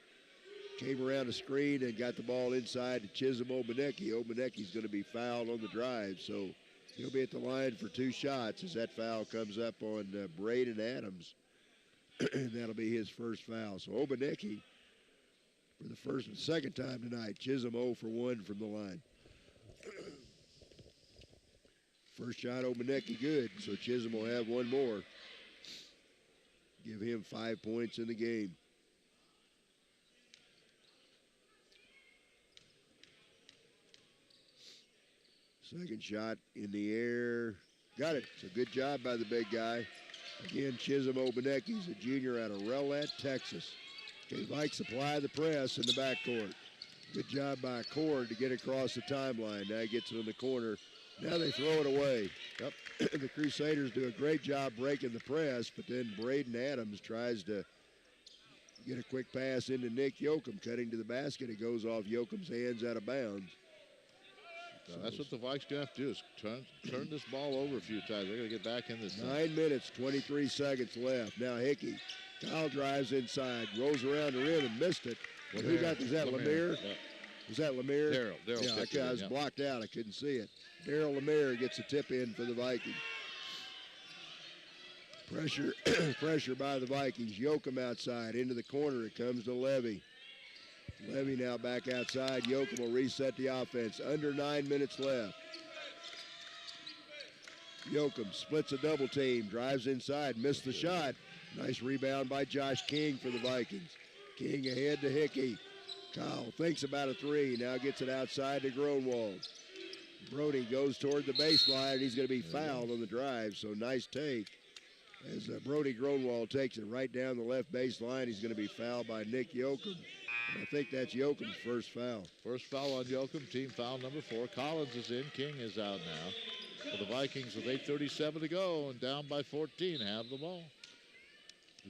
came around the screen and got the ball inside to Chisholm Obanecki. Obanecki's going to be fouled on the drive, so he'll be at the line for 2 shots as that foul comes up on Braden Adams. That'll be his first foul. So Obanecki for the first and second time tonight. Chisholm 0 for 1 from the line. First shot, Obanecki good, so Chisholm will have one more. Give him 5 points in the game. Second shot in the air. Got it. It's a good job by the big guy. Again, Chisholm Obanecki's a junior out of Rowlett, Texas. Okay, Vikes supply the press in the backcourt. Good job by Cord to get across the timeline. Now he gets it in the corner. Now they throw it away. Yep. The Crusaders do a great job breaking the press, but then Braden Adams tries to get a quick pass into Nick Yoakum, cutting to the basket. It goes off Yoakum's hands out of bounds. So that's what the Vikes do have to do, is turn this ball over a few times. They're going to get back in this 9 minutes, 23 seconds left. Now Hickey. Kyle drives inside, rolls around the rim and missed it. Well, who got, is that Lemire? Yeah. Was that Lemire? Daryl. Yeah, I was blocked out. I couldn't see it. Daryl Lemire gets a tip in for the Vikings. Pressure by the Vikings. Yoakum outside. Into the corner. It comes to Levy. Levy now back outside. Yoakum will reset the offense. Under 9 minutes left. Yoakum splits a double team. Drives inside. Missed the shot. Nice rebound by Josh King for the Vikings. King ahead to Hickey. Kyle thinks about a three. Now gets it outside to Gronwald. Brody goes toward the baseline. He's going to be fouled on the drive, so nice take. As Brody Gronwald takes it right down the left baseline, he's going to be fouled by Nick Yoakum. And I think that's Yoakum's first foul. First foul on Yoakum, team foul number 4. Collins is in, King is out now. For the Vikings with 8:37 to go and down by 14, have the ball.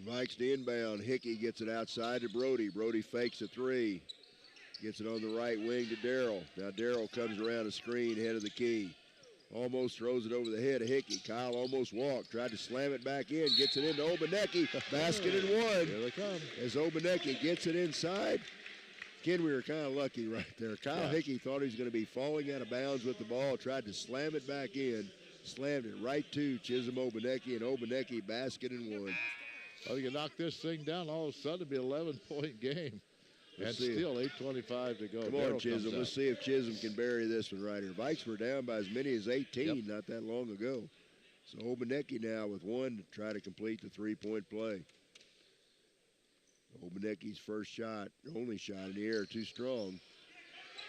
Vikes to inbound. Hickey gets it outside to Brody. Brody fakes a three. Gets it on the right wing to Darrell. Now Darrell comes around a screen, head of the key. Almost throws it over the head of Hickey. Kyle almost walked. Tried to slam it back in. Gets it into Obanecki. Basket and one. Here they come. As Obanecki gets it inside. Again, we were kind of lucky right there. Kyle Hickey thought he was going to be falling out of bounds with the ball. Tried to slam it back in. Slammed it right to Chisholm Obanecki, and Obanecki basket and one. Well, you knock this thing down, all of a sudden it'll be an 11-point game. And still 8:25 to go. Come on, Chisholm. Let's see if Chisholm can bury this one right here. Vikes were down by as many as 18 not that long ago. So Obanecki now with one to try to complete the three-point play. Obanecki's first shot, only shot in the air, too strong.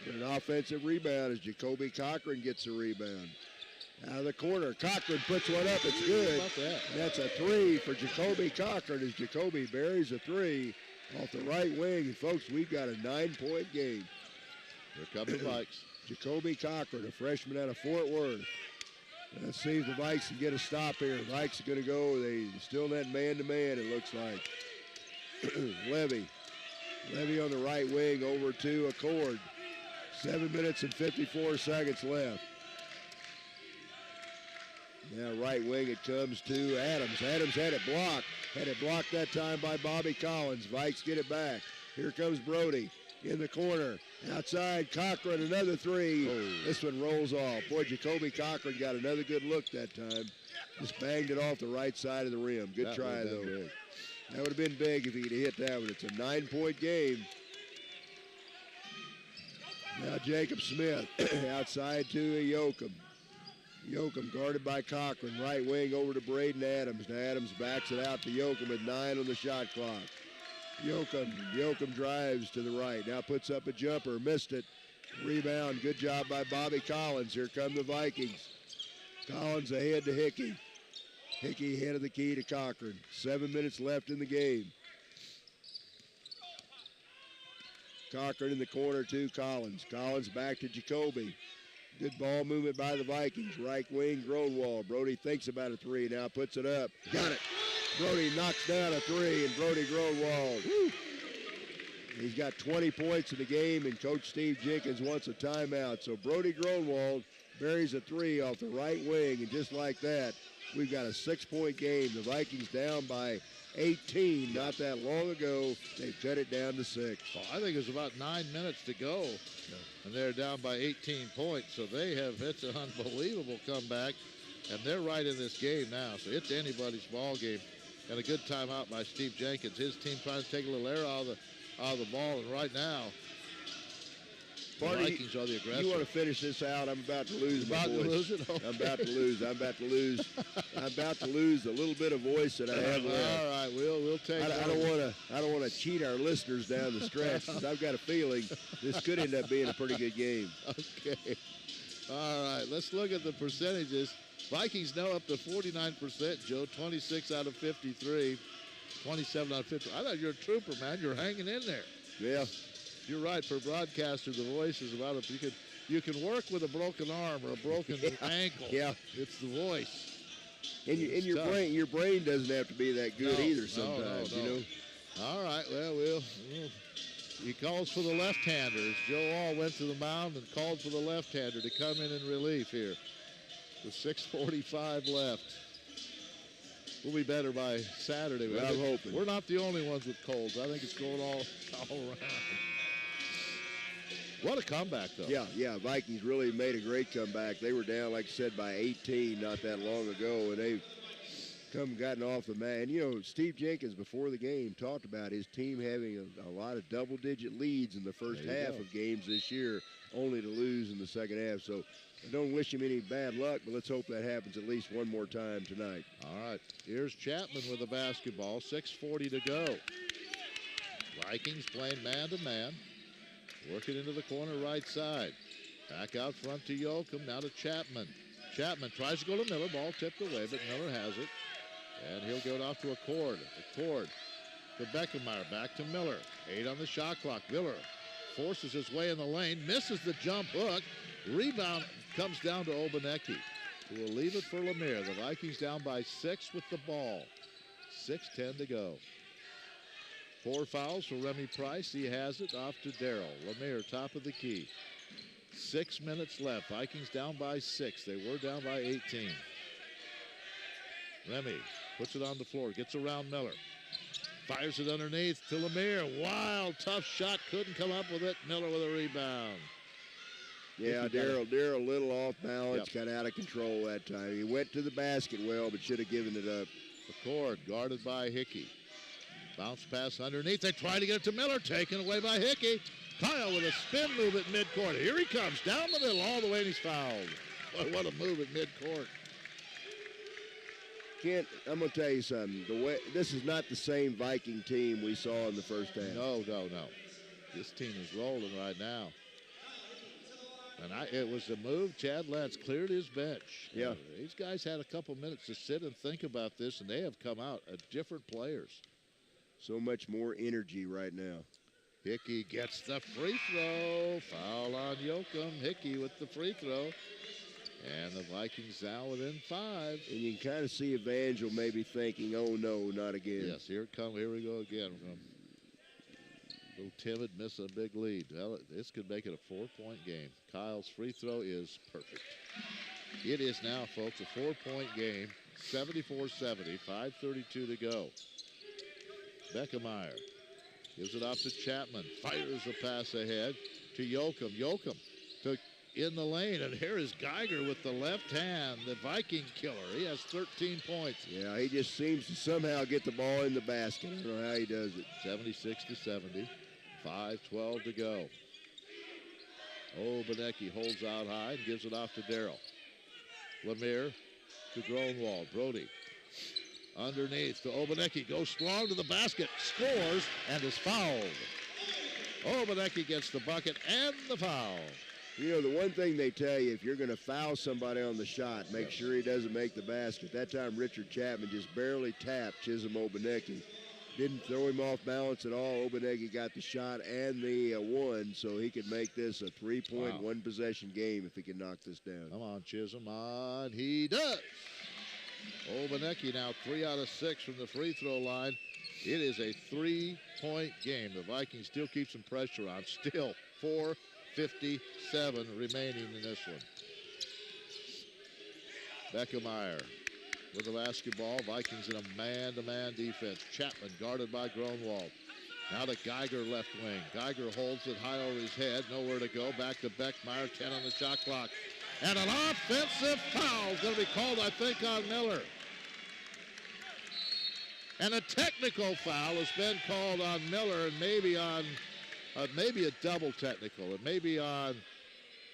But an offensive rebound as Jacoby Cochran gets a rebound. Out of the corner, Cochran puts one up. It's good. That's a three for Jacoby Cochran as Jacoby buries a three off the right wing. And folks, we've got a 9-point game. Here come the Vikes. Jacoby Cochran, a freshman out of Fort Worth. Let's see if the Vikes can get a stop here. The Vikes are going to go. They still in that man-to-man, it looks like. Levy on the right wing over to Accord. 7 minutes and 54 seconds left. Now right wing it comes to Adams. Adams had it blocked that time by Bobby Collins. Vikes get it back. Here comes Brody in the corner. Outside Cochran, another three. This one rolls off. Boy, Jacoby Cochran got another good look that time. Just banged it off the right side of the rim. Good try, though. Big. That would have been big if he could have hit that one. It's a 9-point game. Now Jacob Smith outside to Yoakum. Yoakum guarded by Cochran. Right wing over to Braden Adams. Now Adams backs it out to Yoakum with 9 on the shot clock. Yoakum drives to the right. Now puts up a jumper. Missed it. Rebound. Good job by Bobby Collins. Here come the Vikings. Collins ahead to Hickey. Hickey head of the key to Cochran. 7 minutes left in the game. Cochran in the corner to Collins. Collins back to Jacoby. Good ball movement by the Vikings. Right wing, Gronwald. Brody thinks about a three. Now puts it up. Got it. Brody knocks down a three, and Brody Gronwald. He's got 20 points in the game, and Coach Steve Jenkins wants a timeout. So Brody Gronwald buries a three off the right wing, and just like that, we've got a 6-point game. The Vikings down by 18 not that long ago. They cut it down to 6. Well, I think it's about 9 minutes to go, and they're down by 18 points. So it's an unbelievable comeback, and they're right in this game now. So it's anybody's ball game, and a good timeout by Steve Jenkins. His team trying to take a little air out of the ball, and right now, the Vikings are the aggressor. You want to finish this out? I'm about to lose my voice. Lose it? Okay. I'm about to lose. I'm about to lose a little bit of voice that I have left. All right, we'll take. I don't want to cheat our listeners down the stretch. I've got a feeling this could end up being a pretty good game. Okay. All right, let's look at the percentages. Vikings now up to 49%. Joe, 26 out of 53, 27 out of 50. I thought you're a trooper, man. You're hanging in there. Yeah. You're right. For a broadcaster, the voice is about if you could you can work with a broken arm or a broken ankle. Yeah. It's the voice. And your brain doesn't have to be that good either sometimes, no. you know. All right, well, he calls for the left-handers. Joe All went to the mound and called for the left-hander to come in relief here. With 6:45 left. We'll be better by Saturday. Well, I'm hoping. We're not the only ones with colds. I think it's going all around. What a comeback, though. Yeah, Vikings really made a great comeback. They were down, like I said, by 18 not that long ago, and they've gotten off the mat. And, you know, Steve Jenkins, before the game, talked about his team having a lot of double-digit leads in the first half of games this year, only to lose in the second half. So I don't wish him any bad luck, but let's hope that happens at least one more time tonight. All right, here's Chapman with the basketball, 6:40 to go. Vikings playing man-to-man. Working into the corner right side. Back out front to Yoakum, now to Chapman. Chapman tries to go to Miller, ball tipped away, but Miller has it. And he'll get off to Accord. Accord to Beckemeyer, back to Miller. 8 on the shot clock. Miller forces his way in the lane, misses the jump hook. Rebound comes down to Obanecki, who will leave it for Lemire. The Vikings down by 6 with the ball. 6:10 to go. 4 fouls for Remy Price. He has it off to Darrell. Lemire, top of the key. 6 minutes left. Vikings down by 6. They were down by 18. Remy puts it on the floor. Gets around Miller. Fires it underneath to Lemire. Wild, tough shot. Couldn't come up with it. Miller with a rebound. Yeah, Darrell a little off balance. Got out of control that time. He went to the basket well, but should have given it up. Accord guarded by Hickey. Bounce pass underneath. They try to get it to Miller. Taken away by Hickey. Kyle with a spin move at midcourt. Here he comes down the middle all the way, and he's fouled. Boy, what a move at midcourt. Kent, I'm going to tell you something. This is not the same Viking team we saw in the first half. No. This team is rolling right now. And it was a move. Chad Lance cleared his bench. Yeah. These guys had a couple minutes to sit and think about this, and they have come out different players. So much more energy right now. Hickey gets the free throw. Foul on Yoakum. Hickey with the free throw. And the Vikings now within 5. And you can kind of see Evangel maybe thinking, oh, no, not again. Yes, here we go again. A little timid, missing a big lead. Well, this could make it a 4-point game. Kyle's free throw is perfect. It is now, folks, a 4-point game. 74-70, 5:32 to go. Beckemeyer gives it off to Chapman. Fires a pass ahead to Yoakum. Yoakum in the lane, and here is Geiger with the left hand, the Viking killer. He has 13 points. Yeah, he just seems to somehow get the ball in the basket. I don't know how he does it. 76-70, 5:12 to go. Obanecki holds out high and gives it off to Darrell. Lemire to Gronwald. Brody underneath to Obanecki. Goes strong to the basket, scores, and is fouled. Obanecki gets the bucket and the foul. You know, the one thing they tell you, if you're going to foul somebody on the shot, make sure he doesn't make the basket. That time, Richard Chapman just barely tapped Chisholm Obanecki. Didn't throw him off balance at all. Obanecki got the shot and the one, so he could make this a 3-point, one-possession game if he can knock this down. Come on, Chisholm. On. He does. Obanecki now 3 out of 6 from the free throw line. It is a 3-point game. The Vikings still keep some pressure on. Still 4:57 remaining in this one. Beckemeyer with the basketball. Vikings in a man-to-man defense. Chapman guarded by Gronwald. Now to Geiger left wing. Geiger holds it high over his head. Nowhere to go. Back to Beckemeyer. 10 on the shot clock. And an offensive foul is going to be called, I think, on Miller. And a technical foul has been called on Miller, and maybe on maybe a double technical. It may be on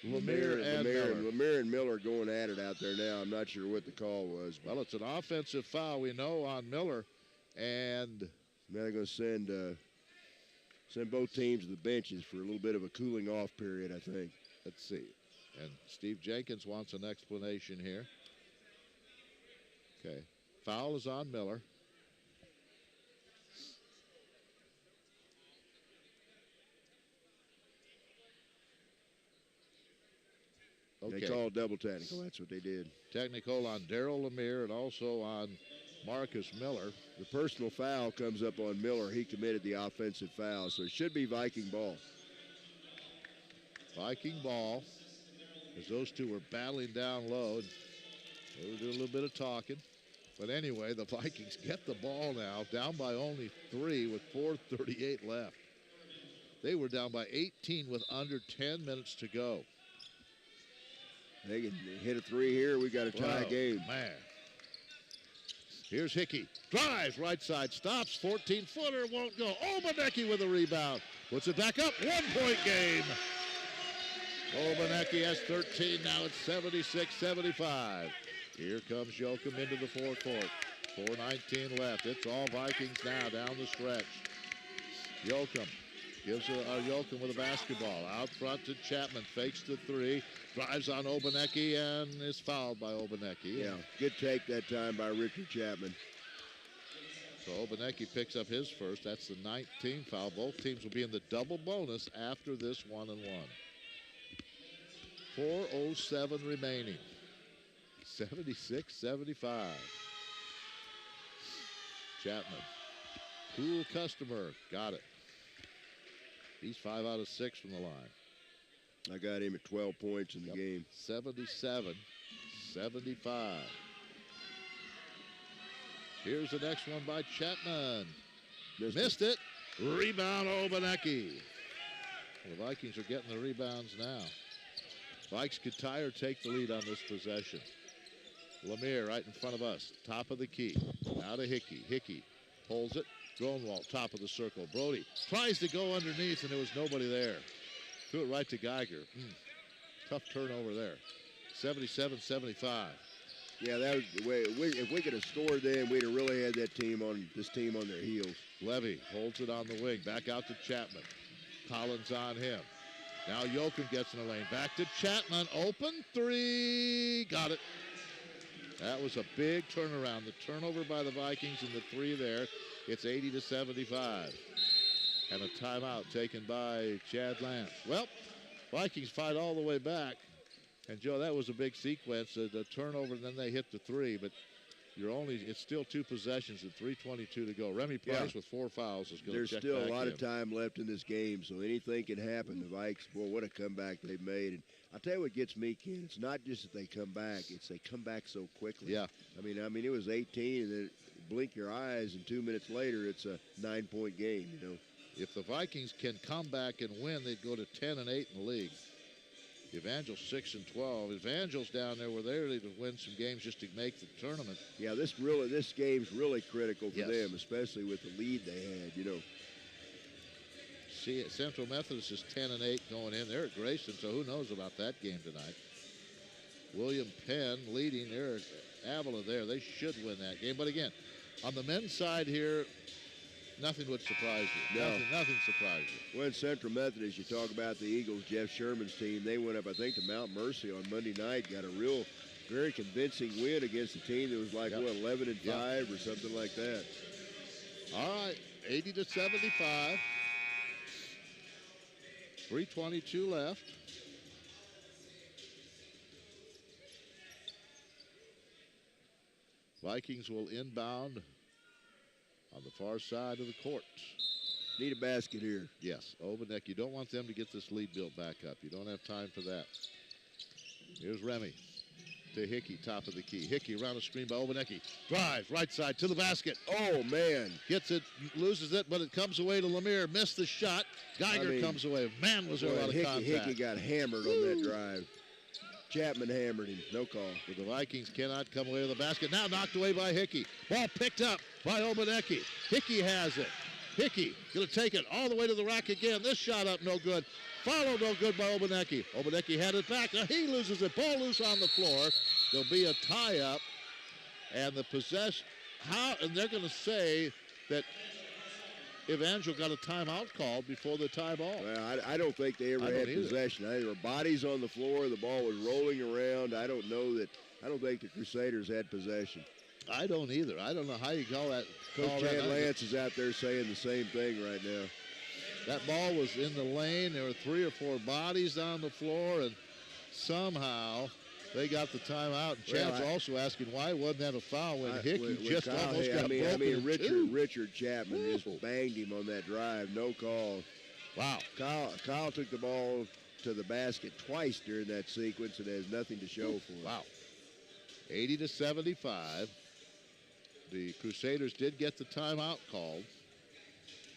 Lemire and Miller. Lemire and Miller going at it out there now. I'm not sure what the call was. Well, it's an offensive foul, we know, on Miller. And now they're going to send both teams to the benches for a little bit of a cooling off period, I think. Let's see. And Steve Jenkins wants an explanation here. Okay. Foul is on Miller. Okay. They called double technical. That's what they did. Technical on Darryl Lemire and also on Marcus Miller. The personal foul comes up on Miller. He committed the offensive foul, so it should be Viking ball. Viking ball, as those two were battling down low. And they were doing a little bit of talking. But anyway, the Vikings get the ball now, down by only 3 with 4:38 left. They were down by 18 with under 10 minutes to go. They can hit a 3 here. We got a tie game. Man. Here's Hickey. Drives right side. Stops. 14-footer. Won't go. Obanecki with a rebound. Puts it back up. 1-point game. Obanecki has 13. Now it's 76-75. Here comes Joachim into the forecourt. 4:19 left. It's all Vikings now down the stretch. Joachim gives Joachim with a basketball. Out front to Chapman. Fakes the 3. Drives on Obanecki and is fouled by Obanecki. Yeah, good take that time by Richard Chapman. So Obanecki picks up his first. That's the 19th foul. Both teams will be in the double bonus after this 1-1. 4:07 remaining. 76-75. Chapman. Cool customer. Got it. He's 5 out of 6 from the line. I got him at 12 points in the game. 77-75. Here's the next one by Chapman. Missed it. Rebound Obanecki. Well, the Vikings are getting the rebounds now. Vikes could tie or take the lead on this possession. Lemire right in front of us. Top of the key. Now to Hickey. Hickey holds it. Gronwald, top of the circle. Brody tries to go underneath, and there was nobody there. Threw it right to Geiger. Tough turnover there. 77-75. Yeah, that was the way. If we could have scored then, we'd have really had this team on their heels. Levy holds it on the wing. Back out to Chapman. Collins on him. Now Joachim gets in the lane. Back to Chapman. Open 3. Got it. That was a big turnaround. The turnover by the Vikings and the 3 there. It's 80-75. And a timeout taken by Chad Lance. Well, Vikings fight all the way back. And, Joe, that was a big sequence. The turnover, and then they hit the 3. But it's still 2 possessions and 3:22 to go. Remy Price with 4 fouls is going to check back in. There's still a lot of time left in this game, so anything can happen. The Vikes, boy, what a comeback they've made. And I'll tell you what gets me, Ken. It's not just that they come back. It's they come back so quickly. Yeah. I mean, it was 18, and then blink your eyes, and 2 minutes later, it's a 9-point game, you know. If the Vikings can come back and win, they'd go to 10-8 in the league. Evangel's 6-12. Evangel's down there where they're ready to win some games just to make the tournament. Yeah, this game's really critical for them, especially with the lead they had, you know. See, Central Methodist is 10-8 going in. They're at Grayson, so who knows about that game tonight. William Penn leading. They're at Avila there. They should win that game. But again, on the men's side here, nothing would surprise you. No. Nothing surprises you. When Central Methodist, you talk about the Eagles, Jeff Sherman's team, they went up, I think, to Mount Mercy on Monday night, got a very convincing win against a team that was like, 11-5 or something like that. All right, 80-75. 3:22 left. Vikings will inbound on the far side of the court. Need a basket here. Yes, Obanecki. You don't want them to get this lead built back up. You don't have time for that. Here's Remy to Hickey, top of the key. Hickey around a screen by Obanecki. Drives, right side to the basket. Oh, man. Gets it, loses it, but it comes away to Lemire. Missed the shot. Geiger comes away. Man, was there a lot of contact. Hickey got hammered on that drive. Chapman hammered him. No call. But the Vikings cannot come away with the basket. Now knocked away by Hickey. Ball picked up by Obanecki. Hickey has it. Hickey going to take it all the way to the rack again. This shot up, no good. Follow, no good by Obanecki. Obanecki had it back. Now he loses it. Ball loose on the floor. There'll be a tie-up. And the possession, and they're going to say that Evangel got a timeout called before the tie ball. Well, I don't think they ever had possession. There were bodies on the floor. The ball was rolling around. I don't think the Crusaders had possession. I don't either. I don't know how you call that. Coach Chad Lance is out there saying the same thing right now. That ball was in the lane. There were 3 or 4 bodies on the floor, and somehow they got the timeout. And Chad's also asking why wasn't that a foul when Hickey just almost got broken. Richard Chapman just banged him on that drive. No call. Wow. Kyle took the ball to the basket twice during that sequence and has nothing to show for it. Wow. 80-75. The Crusaders did get the timeout called.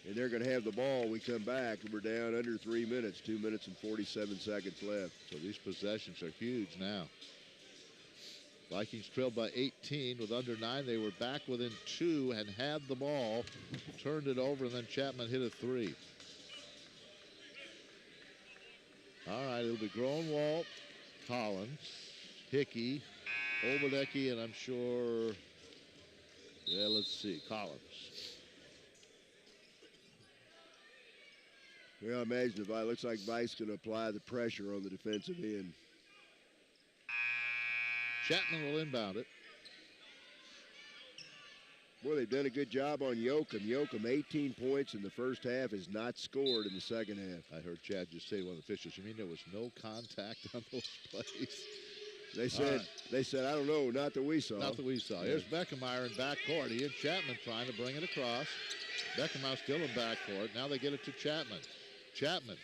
And they're going to have the ball. We come back, and we're down under 3 minutes, 2 minutes and 47 seconds left. So these possessions are huge now. Vikings trailed by 18 with under 9. They were back within 2 and had the ball, turned it over, and then Chapman hit a 3. All right, it'll be Gronwald, Collins, Hickey, Obadecki, and I'm sure, let's see, Collins. Well, imagine if it looks like Vice going to apply the pressure on the defensive end. Chapman will inbound it. Boy, they've done a good job on Yoakum. Yoakum, 18 points in the first half, has not scored in the second half. I heard Chad just say, one of the officials, you mean there was no contact on those plays? They said, I don't know, not that we saw. Not that we saw. Yeah. Here's Beckemeyer in backcourt. He and Chapman trying to bring it across. Beckemeyer still in backcourt. Now they get it to Chapman. Chapman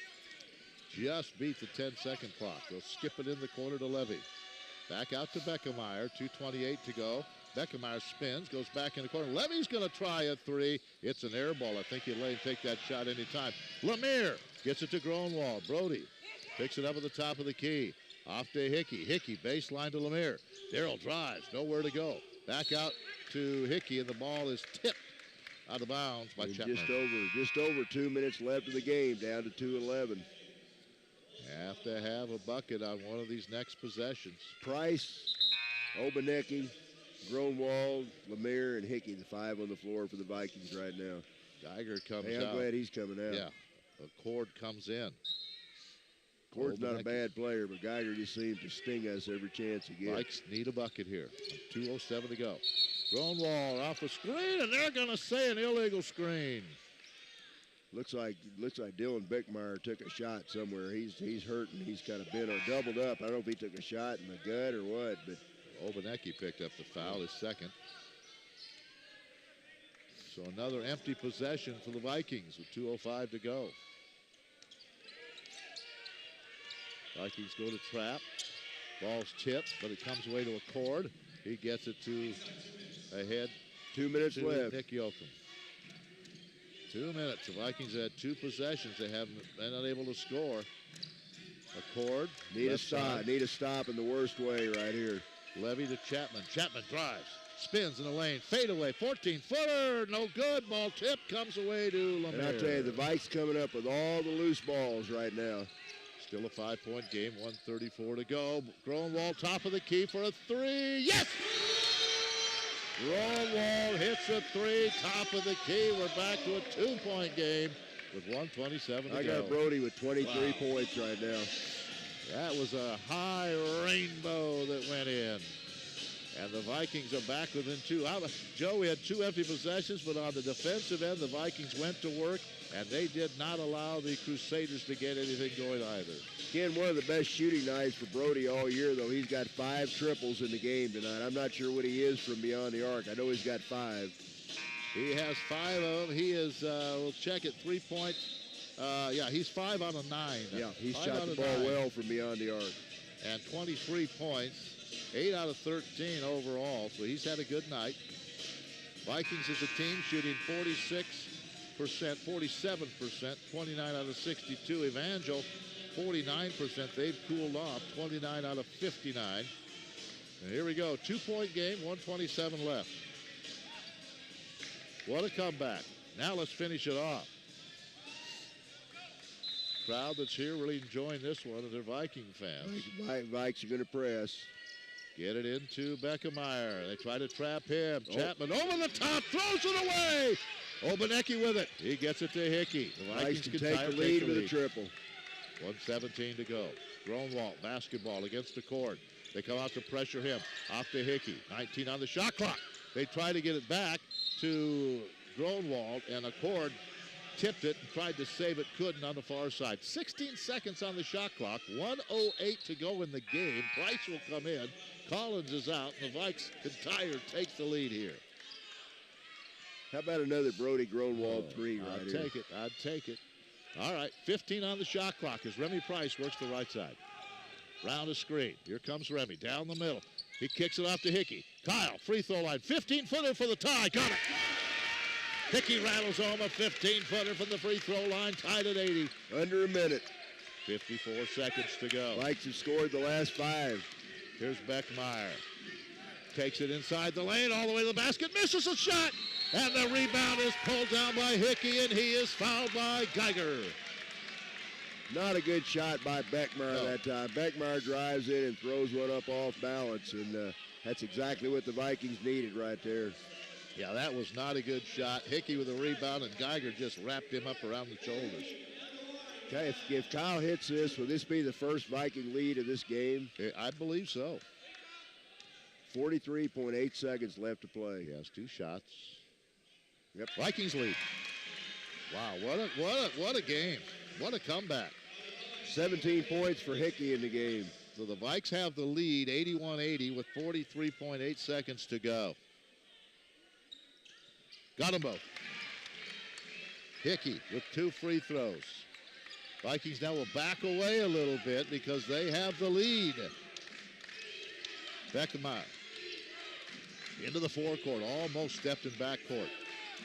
just beat the 10-second clock. They'll skip it in the corner to Levy. Back out to Beckemeyer, 2:28 to go. Beckemeyer spins, goes back in the corner. Levy's going to try a 3. It's an air ball. I think he'll let him take that shot anytime. Lemire gets it to Gronwald. Brody picks it up at the top of the key. Off to Hickey. Hickey baseline to Lemire. Darrell drives, nowhere to go. Back out to Hickey, and the ball is tipped out of bounds by Chapman. Just over 2 minutes left of the game, down to 2:11. Have to have a bucket on one of these next possessions. Price, Obanecki, Gronwald, Lemire, and Hickey, the 5 on the floor for the Vikings right now. Geiger comes out. I'm glad he's coming out. Yeah, Cord comes in. Cord's not a bad player, but Geiger just seems to sting us every chance he gets. Vikes need a bucket here. 2:07 to go. Gronwald off a screen, and they're going to say an illegal screen. Looks like Dylan Bickmeyer took a shot somewhere. He's hurting. He's kind of bent or doubled up. I don't know if he took a shot in the gut or what, but Obanecki picked up the foul, his second. So another empty possession for the Vikings with 2:05 to go. Vikings go to trap. Ball's tipped, but it comes away to a Cord. He gets it to ahead. 2 minutes left. Nick Yoakum. 2 minutes. The Vikings had 2 possessions. They haven't been unable to score. A Cord. Need a stop in the worst way right here. Levy to Chapman. Chapman drives. Spins in the lane. Fade away. 14-footer. No good. Ball tip comes away to Lemire. And I tell you, the Vikes coming up with all the loose balls right now. Still a 5-point game. 1:34 to go. Gronwald top of the key for a 3. Yes! Gronwald hits a 3. Top of the key. We're back to a 2-point game with 1:27 to go. I got Brody with 23 points right now. That was a high rainbow that went in. And the Vikings are back within 2. Joe, we had 2 empty possessions, but on the defensive end, the Vikings went to work, and they did not allow the Crusaders to get anything going either. Again, one of the best shooting nights for Brody all year, though. He's got 5 triples in the game tonight. I'm not sure what he is from beyond the arc. I know he's got 5. He has 5 of them. He is, we'll check it, 3 points. He's 5 out of 9. Yeah, he's shot the ball well from beyond the arc. And 23 points. 8 out of 13 overall, so he's had a good night. Vikings as a team shooting 46%, 47%, 29 out of 62. Evangel, 49%. They've cooled off, 29 out of 59. And here we go, 2-point game, 1:27 left. What a comeback. Now let's finish it off. Crowd that's here really enjoying this one, and they're Viking fans. Vikes are going to press. Get it into Beckemeyer. They try to trap him. Chapman over the top, throws it away. Obanecki with it. He gets it to Hickey. The Vikings can take the lead with a triple. 1:17 to go. Gronwald, basketball against the Cord. They come out to pressure him. Off to Hickey. 19 on the shot clock. They try to get it back to Gronwald, and a Cord tipped it and tried to save it, couldn't on the far side. 16 seconds on the shot clock, 1:08 to go in the game. Price will come in. Collins is out, and the Vikes Kintyre takes the lead here. How about another Brody Gronwald three right here? I'd take it. All right, 15 on the shot clock as Remy Price works the right side. Round a screen. Here comes Remy down the middle. He kicks it off to Hickey. Kyle, free throw line, 15-footer for the tie. Got it. Hickey rattles home a 15-footer from the free throw line, tied at 80. Under a minute. 54 seconds to go. Vikes have scored the last 5. Here's Beckmeyer. Takes it inside the lane, all the way to the basket, misses a shot. And the rebound is pulled down by Hickey, and he is fouled by Geiger. Not a good shot by Beckmeyer that time. Beckmeyer drives in and throws one up off balance, and that's exactly what the Vikings needed right there. Yeah, that was not a good shot. Hickey with a rebound, and Geiger just wrapped him up around the shoulders. Okay, if Kyle hits this, will this be the first Viking lead of this game? I believe so. 43.8 seconds left to play. He has 2 shots. Yep. Vikings lead. Wow, what a game. What a comeback. 17 points for Hickey in the game. So the Vikes have the lead, 81-80, with 43.8 seconds to go. Got them both. Hickey with 2 free throws. Vikings now will back away a little bit because they have the lead. Beckmeyer into the forecourt, almost stepped in backcourt.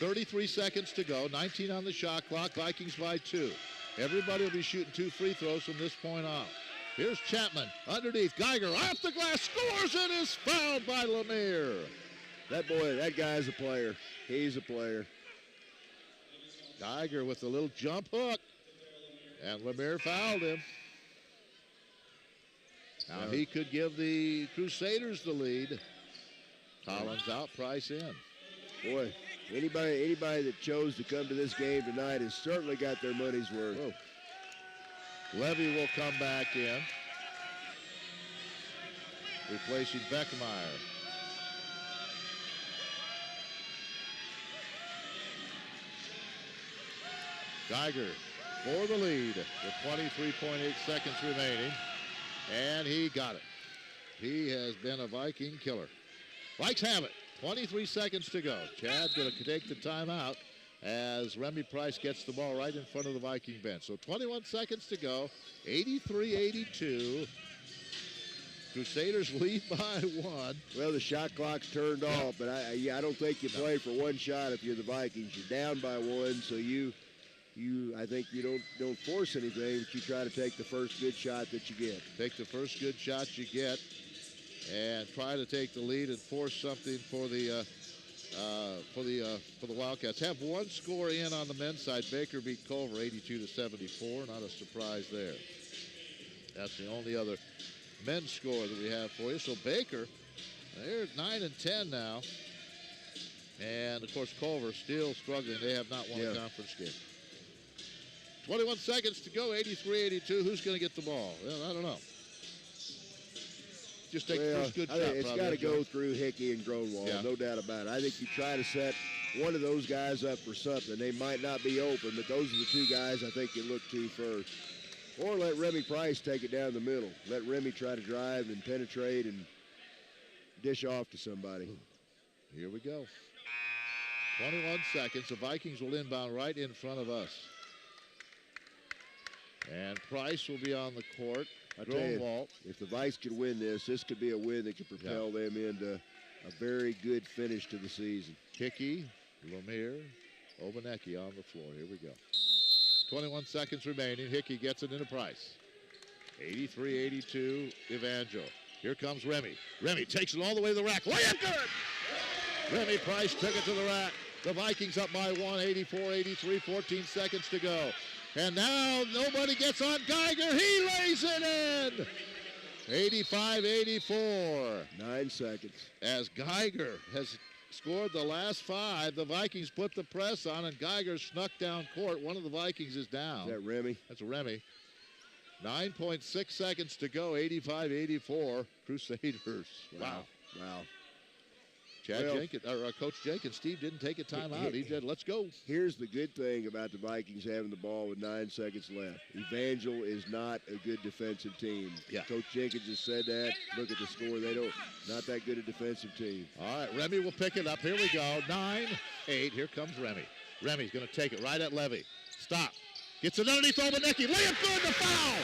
33 seconds to go, 19 on the shot clock, Vikings by 2. Everybody will be shooting 2 free throws from this point on. Here's Chapman underneath, Geiger off the glass, scores and is fouled by Lemire. That guy's a player. He's a player. Geiger with a little jump hook, and Lemire fouled him. Now he could give the Crusaders the lead. Collins out, Price in. Boy, anybody that chose to come to this game tonight has certainly got their money's worth. Whoa. Levy will come back in, replacing Beckmeyer. Geiger for the lead with 23.8 seconds remaining, and he got it. He has been a Viking killer. Vikes have it. 23 seconds to go. Chad going to take the timeout as Remy Price gets the ball right in front of the Viking bench. So 21 seconds to go. 83-82. Crusaders lead by 1. Well, the shot clock's turned off, but I don't think you play for one shot if you're the Vikings. You're down by 1, so I think you don't force anything, but you try to take the first good shot that you get. Take the first good shot you get and try to take the lead and force something for the Wildcats. Have one score in on the men's side. Baker beat Culver 82-74. Not a surprise there. That's the only other men's score that we have for you. So Baker, they're 9-10 now. And of course Culver still struggling. They have not won a conference game. 21 seconds to go, 83-82. Who's going to get the ball? Well, I don't know. Just take the first good shot. It's got to go through Hickey and Gronwald, no doubt about it. I think you try to set one of those guys up for something. They might not be open, but those are the 2 guys I think you look to first. Or let Remy Price take it down the middle. Let Remy try to drive and penetrate and dish off to somebody. Here we go. 21 seconds. The Vikings will inbound right in front of us. And Price will be on the court. I tell you, if the Vikes could win this could be a win that could propel them into a very good finish to the season. Hickey, Lemire, Obanecki on the floor. Here we go. 21 seconds remaining. Hickey gets it into Price. 83-82, Evangel. Here comes Remy. Remy takes it all the way to the rack. Layup good! Remy Price took it to the rack. The Vikings up by 1, 84-83, 14 seconds to go. And now nobody gets on Geiger. He lays it in. 85-84. 9 seconds. As Geiger has scored the last 5, the Vikings put the press on, and Geiger snuck down court. One of the Vikings is down. Is that Remy? That's Remy. 9.6 seconds to go, 85-84, Crusaders. Wow. Coach Jenkins, Steve didn't take a timeout. He said, let's go. Here's the good thing about the Vikings having the ball with 9 seconds left. Evangel is not a good defensive team. Yeah. Coach Jenkins has said that. Look at the score. Not that good a defensive team. All right, Remy will pick it up. Here we go. 9-8. Here comes Remy. Remy's going to take it right at Levy. Stop. Gets it underneath Obanecki. Layup good, the foul.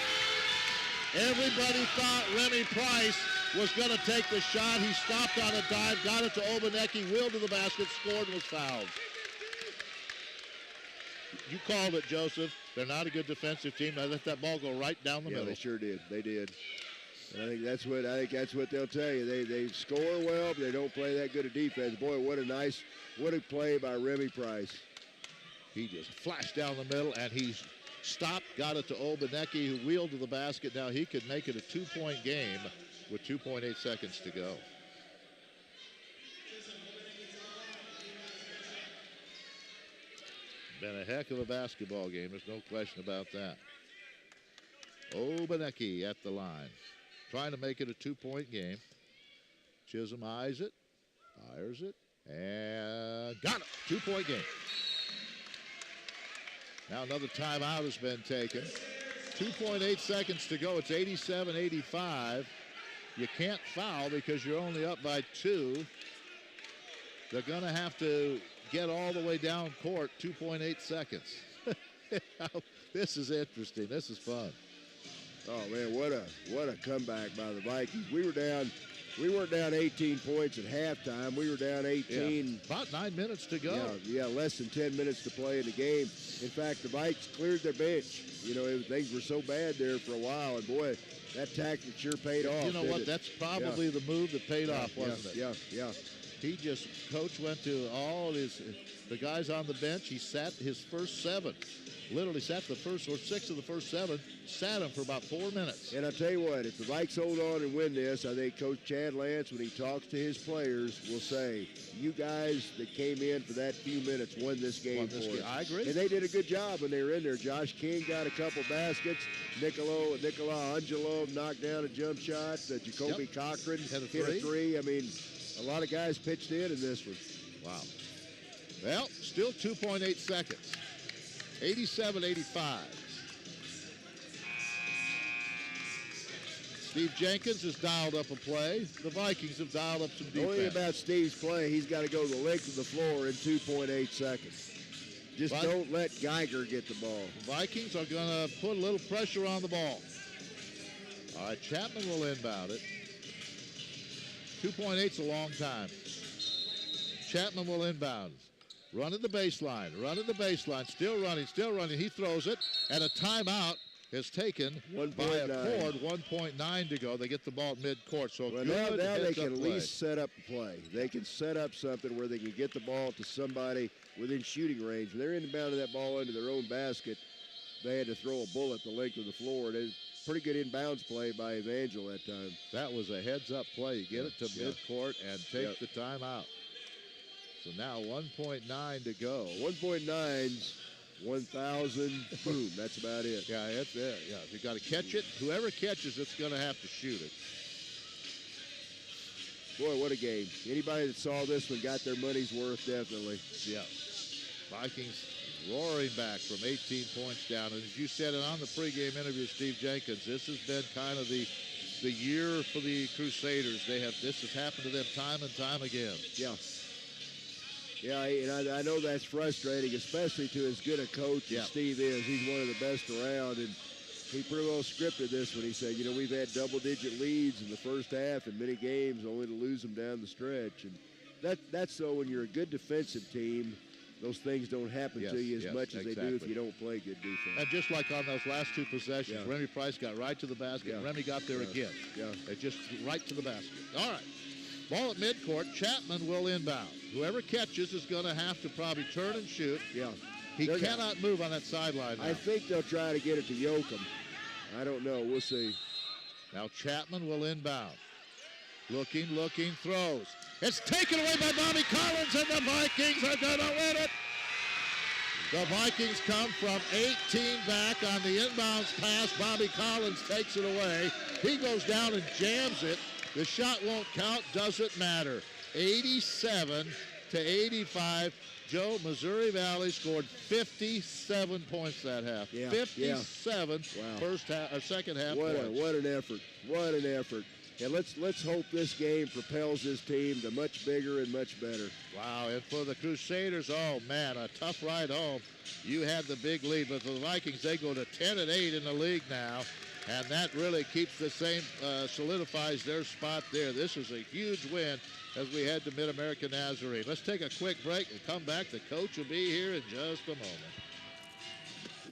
Everybody thought Remy Price was going to take the shot. He stopped on a dive, got it to Obanecki, wheeled to the basket, scored, and was fouled. You called it, Joseph. They're not a good defensive team. They let that ball go right down the middle. They sure did. They did. And I think that's what they'll tell you. They score well, but they don't play that good a defense. Boy, what a play by Remy Price. He just flashed down the middle, and he's stopped, got it to Obanecki, who wheeled to the basket. Now he could make it a 2-point game with 2.8 seconds to go. Been a heck of a basketball game. There's no question about that. Obanecki at the line, trying to make it a 2-point game. Chisholm eyes it, fires it, and got it. 2-point game. Now another timeout has been taken. 2.8 seconds to go. It's 87-85. You can't foul because you're only up by 2. They're going to have to get all the way down court. 2.8 seconds. This is interesting. This is fun. Oh man, what a comeback by the Vikings. We weren't down 18 points at halftime. We were down 18. Yeah, about 9 minutes to go. Yeah, less than 10 minutes to play in the game. In fact, the Vikes cleared their bench. Things were so bad there for a while, and boy, that tactic sure paid off. You know what? That's probably the move that paid off, wasn't it? Yeah. Coach went to all the guys on the bench. He sat his first 7. Literally sat the first or 6 of the first 7, sat him for about 4 minutes. And I'll tell you what, if the Vikes hold on and win this, I think Coach Chad Lance, when he talks to his players, will say, you guys that came in for that few minutes won this game for us. I agree. And they did a good job when they were in there. Josh King got a couple baskets. Nicola Angelo knocked down a jump shot. Jacoby Cochran hit a 3. I mean, a lot of guys pitched in this one. Wow. Well, still 2.8 seconds. 87-85. Steve Jenkins has dialed up a play. The Vikings have dialed up some defense. The only about Steve's play, he's got to go the length of the floor in 2.8 seconds. Just don't let Geiger get the ball. The Vikings are going to put a little pressure on the ball. All right, Chapman will inbound it. 2.8's a long time. Chapman will inbound. Running the baseline, still running. He throws it, and a timeout is taken by a cord. 1.9 to go. They get the ball at midcourt. So now they can at least set up a play. They can set up something where they can get the ball to somebody within shooting range. When they're inbounding that ball into their own basket, they had to throw a bullet the length of the floor. And it's pretty good inbounds play by Evangel that time. That was a heads-up play. You get it to midcourt and take the timeout. So now 1.9 to go. 1.9's 1,000. Boom. That's about it. Yeah, that's it. Yeah, you got to catch it. Whoever catches it's going to have to shoot it. Boy, what a game. Anybody that saw this one got their money's worth, definitely. Yeah. Vikings roaring back from 18 points down. And as you said it on the pregame interview, Steve Jenkins, this has been kind of the year for the Crusaders. This has happened to them time and time again. Yeah. Yeah, and I know that's frustrating, especially to as good a coach as Steve is. He's one of the best around, and he pretty well scripted this when he said, we've had double-digit leads in the first half in many games, only to lose them down the stretch. And that's so when you're a good defensive team, those things don't happen to you as much as they do if you don't play good defense. And just like on those last 2 possessions, Remy Price got right to the basket, and Remy got there again. Yeah. They just right to the basket. All right. Ball at midcourt. Chapman will inbound. Whoever catches is going to have to probably turn and shoot. Yeah. He cannot move on that sideline now. I think they'll try to get it to Yoakum. I don't know. We'll see. Now Chapman will inbound. Looking, throws. It's taken away by Bobby Collins, and the Vikings are going to win it. The Vikings come from 18 back on the inbounds pass. Bobby Collins takes it away. He goes down and jams it. The shot won't count, doesn't matter. 87-85. Joe, Missouri Valley scored 57 points that half. Yeah, 57 Wow. first half or second half What points. what an effort. What an effort. And let's hope this game propels this team to much bigger and much better. Wow, and for the Crusaders, oh man, a tough ride home. You had the big lead, but for the Vikings, they go to 10-8 in the league now, and that really keeps the same, solidifies their spot there. This is a huge win as we head to Mid-American Nazarene. Let's take a quick break and come back. The coach will be here in just a moment.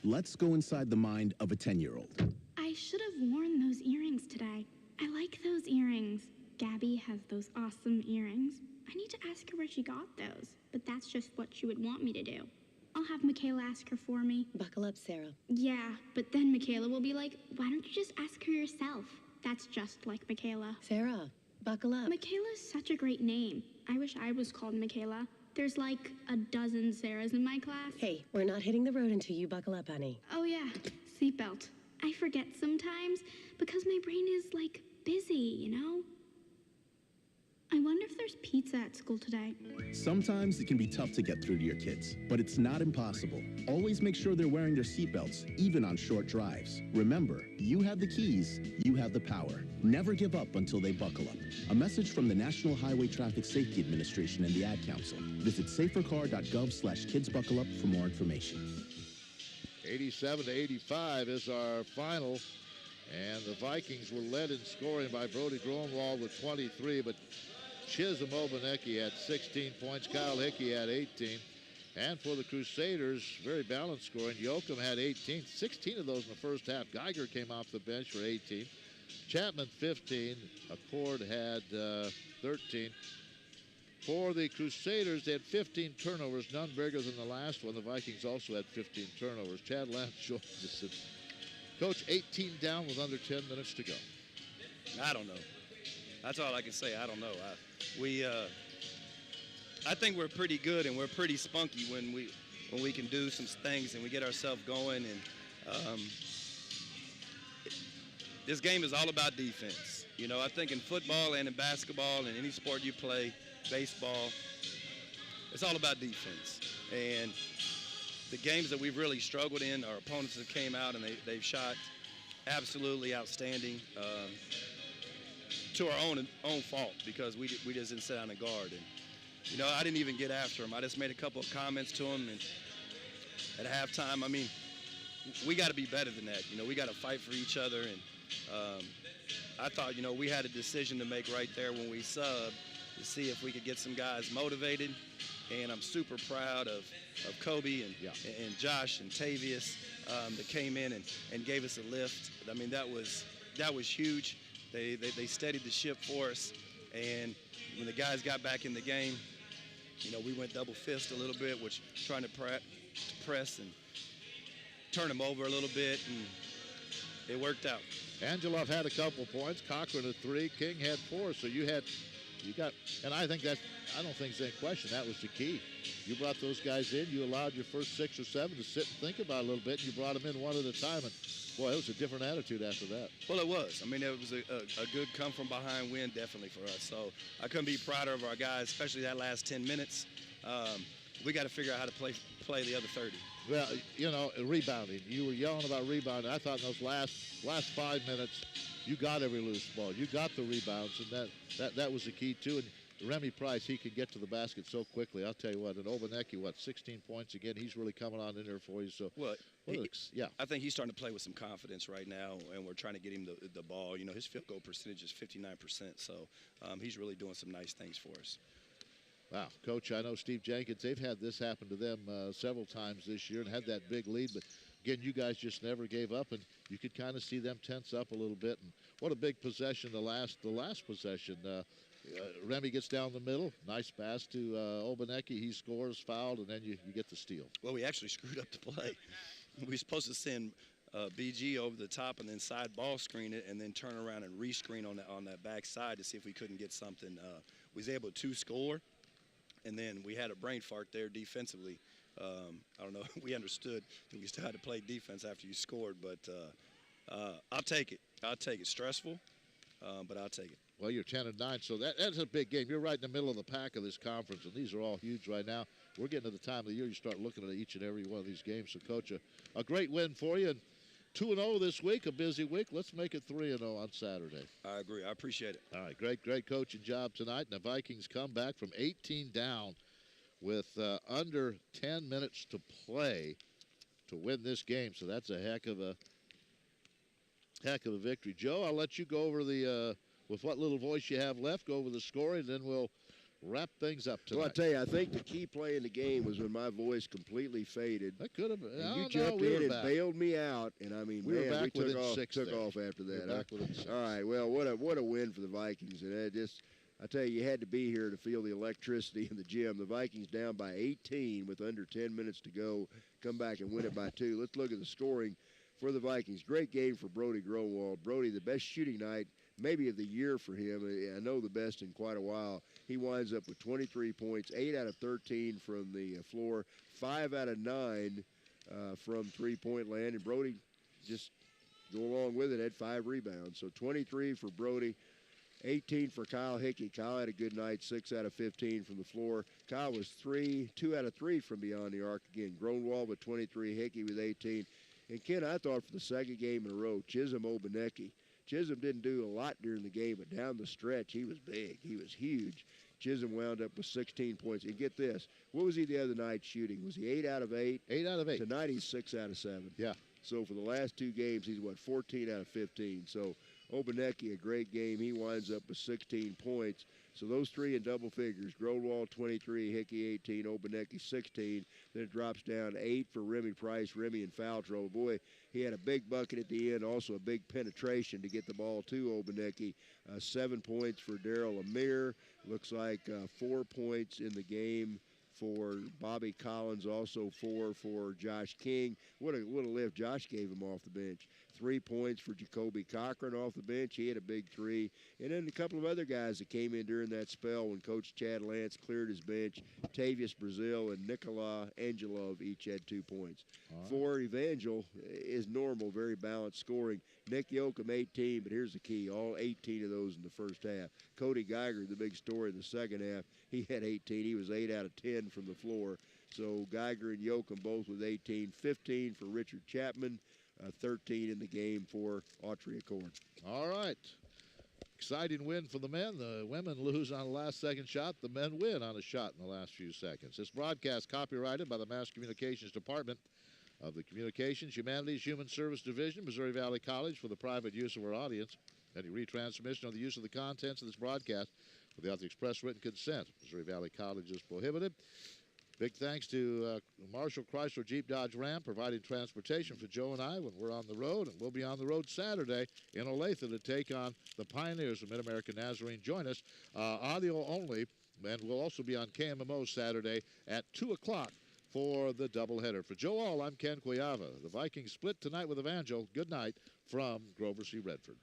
Let's go inside the mind of a 10-year-old. I should have worn those earrings today. I like those earrings. Gabby has those awesome earrings. I need to ask her where she got those, but that's just what she would want me to do. I'll have Michaela ask her for me. Buckle up, Sarah. Yeah, but then Michaela will be like, why don't you just ask her yourself? That's just like Michaela. Sarah, buckle up. Michaela's such a great name. I wish I was called Michaela. There's like a dozen Sarahs in my class. Hey, we're not hitting the road until you buckle up, honey. Oh yeah, seatbelt. I forget sometimes because my brain is like busy, you know? I wonder if there's pizza at school today. Sometimes it can be tough to get through to your kids, but it's not impossible. Always make sure they're wearing their seatbelts, even on short drives. Remember, you have the keys, you have the power. Never give up until they buckle up. A message from the National Highway Traffic Safety Administration and the Ad Council. Visit safercar.gov/kidsbuckleup for more information. 87-85 is our final. And the Vikings were led in scoring by Brody Groenwald with 23, but Chisholm Obanecki had 16 points. Kyle Hickey had 18. And for the Crusaders, very balanced scoring. Yoakum had 18, 16 of those in the first half. Geiger came off the bench for 18. Chapman 15. Accord had 13. For the Crusaders, they had 15 turnovers, none bigger than the last one. The Vikings also had 15 turnovers. Chad Lance joins us. Coach, 18 down with under 10 minutes to go. I don't know. That's all I can say. I don't know. I think we're pretty good and we're pretty spunky when we can do some things and we get ourselves going. And this game is all about defense. You know, I think in football and in basketball and any sport you play, baseball, it's all about defense. And the games that we've really struggled in, our opponents have came out and they've shot absolutely outstanding to our own fault because we just didn't sit down and guard. And, you know, I didn't even get after them. I just made a couple of comments to them and at halftime. I mean, we got to be better than that. You know, we got to fight for each other. And I thought, you know, we had a decision to make right there when we subbed to see if we could get some guys motivated. And I'm super proud of Kobe and Josh and Tavius that came in and gave us a lift. I mean, that was huge. They steadied the ship for us. And when the guys got back in the game, you know, we went double fist a little bit, which trying to press and turn them over a little bit, and it worked out. Angelov had a couple points. Cochran had 3. King had 4. So you got, and I think that, I don't think there's any question, that was the key. You brought those guys in. You allowed your first 6 or 7 to sit and think about it a little bit. And you brought them in one at a time. And, boy, it was a different attitude after that. Well, it was. I mean, it was a good come-from-behind win, definitely, for us. So I couldn't be prouder of our guys, especially that last 10 minutes. We got to figure out how to play the other 30. Well, you know, rebounding. You were yelling about rebounding. I thought in those last 5 minutes, you got every loose ball. You got the rebounds, and that was the key, too. And Remy Price, he can get to the basket so quickly. I'll tell you what, and Obanecki, 16 points again. He's really coming on in there for you. So, well, I think he's starting to play with some confidence right now, and we're trying to get him the ball. You know, his field goal percentage is 59%, so he's really doing some nice things for us. Wow, Coach, I know Steve Jenkins, they've had this happen to them several times this year and had that big lead, but again, you guys just never gave up, and you could kind of see them tense up a little bit. And what a big possession, the last possession. Remy gets down the middle, nice pass to Obanecki. He scores, fouled, and then you get the steal. Well, we actually screwed up the play. We were supposed to send BG over the top and then side ball screen it and then turn around and rescreen on that back side to see if we couldn't get something. We was able to score, and then we had a brain fart there defensively. I don't know. We understood that we still had to play defense after you scored, but I'll take it. I'll take it. Stressful, but I'll take it. Well, you're 10-9, so that's a big game. You're right in the middle of the pack of this conference, and these are all huge right now. We're getting to the time of the year you start looking at each and every one of these games. So, Coach, a great win for you. And 2-0 this week, a busy week. Let's make it 3-0 on Saturday. I agree. I appreciate it. All right, great coaching job tonight. And the Vikings come back from 18 down with under 10 minutes to play to win this game. So that's a heck of a victory. Joe, I'll let you go over the with what little voice you have left, go over the scoring, and then we'll wrap things up tonight. Well, I tell you, I think the key play in the game was when my voice completely faded. That could have been. And you jumped in and bailed me out, and I mean, we took off after that. Back within 6. All right, well, what a win for the Vikings, and I tell you, you had to be here to feel the electricity in the gym. The Vikings down by 18 with under 10 minutes to go, come back and win it by 2. Let's look at the scoring for the Vikings. Great game for Brody Grunwald. Brody, the best shooting night maybe of the year for him. I know the best in quite a while. He winds up with 23 points, 8 out of 13 from the floor, 5 out of 9 from three-point land. And Brody, just go along with it, had 5 rebounds. So 23 for Brody, 18 for Kyle Hickey. Kyle had a good night, 6 out of 15 from the floor. Kyle was 2 out of 3 from beyond the arc. Again, Grunwald with 23, Hickey with 18. And Ken, I thought for the second game in a row, Chisholm Obaneki. Chisholm didn't do a lot during the game, but down the stretch, he was big. He was huge. Chisholm wound up with 16 points. And get this, what was he the other night shooting? Was he 8 out of 8? 8 out of 8. Tonight he's 6 out of 7. Yeah. So for the last 2 games, he's, 14 out of 15. So Obaneki, a great game. He winds up with 16 points. So those 3 in double figures. Grunwald 23, Hickey 18, Obaneki 16. Then it drops down 8 for Remy Price. Remy in foul trouble. Boy, he had a big bucket at the end, also a big penetration to get the ball to Obaneki. 7 points for Darrell Amir. Looks like 4 points in the game for Bobby Collins, also 4 for Josh King. What a lift Josh gave him off the bench. 3 points for Jacoby Cochran off the bench. He had a big 3. And then a couple of other guys that came in during that spell when Coach Chad Lance cleared his bench. Tavius Brazil and Nikola Angelov each had 2 points. Right. For Evangel is normal, very balanced scoring. Nick Yoakum 18, but here's the key. All 18 of those in the first half. Cody Geiger, the big story in the second half, he had 18. He was 8 out of 10 from the floor. So Geiger and Yoakum both with 18. 15 for Richard Chapman. 13 in the game for Autry Accord. All right. Exciting win for the men. The women lose on a last-second shot. The men win on a shot in the last few seconds. This broadcast copyrighted by the Mass Communications Department of the Communications, Humanities, Human Service Division, Missouri Valley College, for the private use of our audience. Any retransmission or the use of the contents of this broadcast without the express written consent, Missouri Valley College is prohibited. Big thanks to Marshall Chrysler Jeep Dodge Ram providing transportation for Joe and I when we're on the road. And we'll be on the road Saturday in Olathe to take on the Pioneers of Mid-American Nazarene. Join us, audio only, and we'll also be on KMMO Saturday at 2 o'clock for the doubleheader. For Joe All, I'm Ken Cuiava. The Vikings split tonight with Evangel. Good night from Grover C. Redford.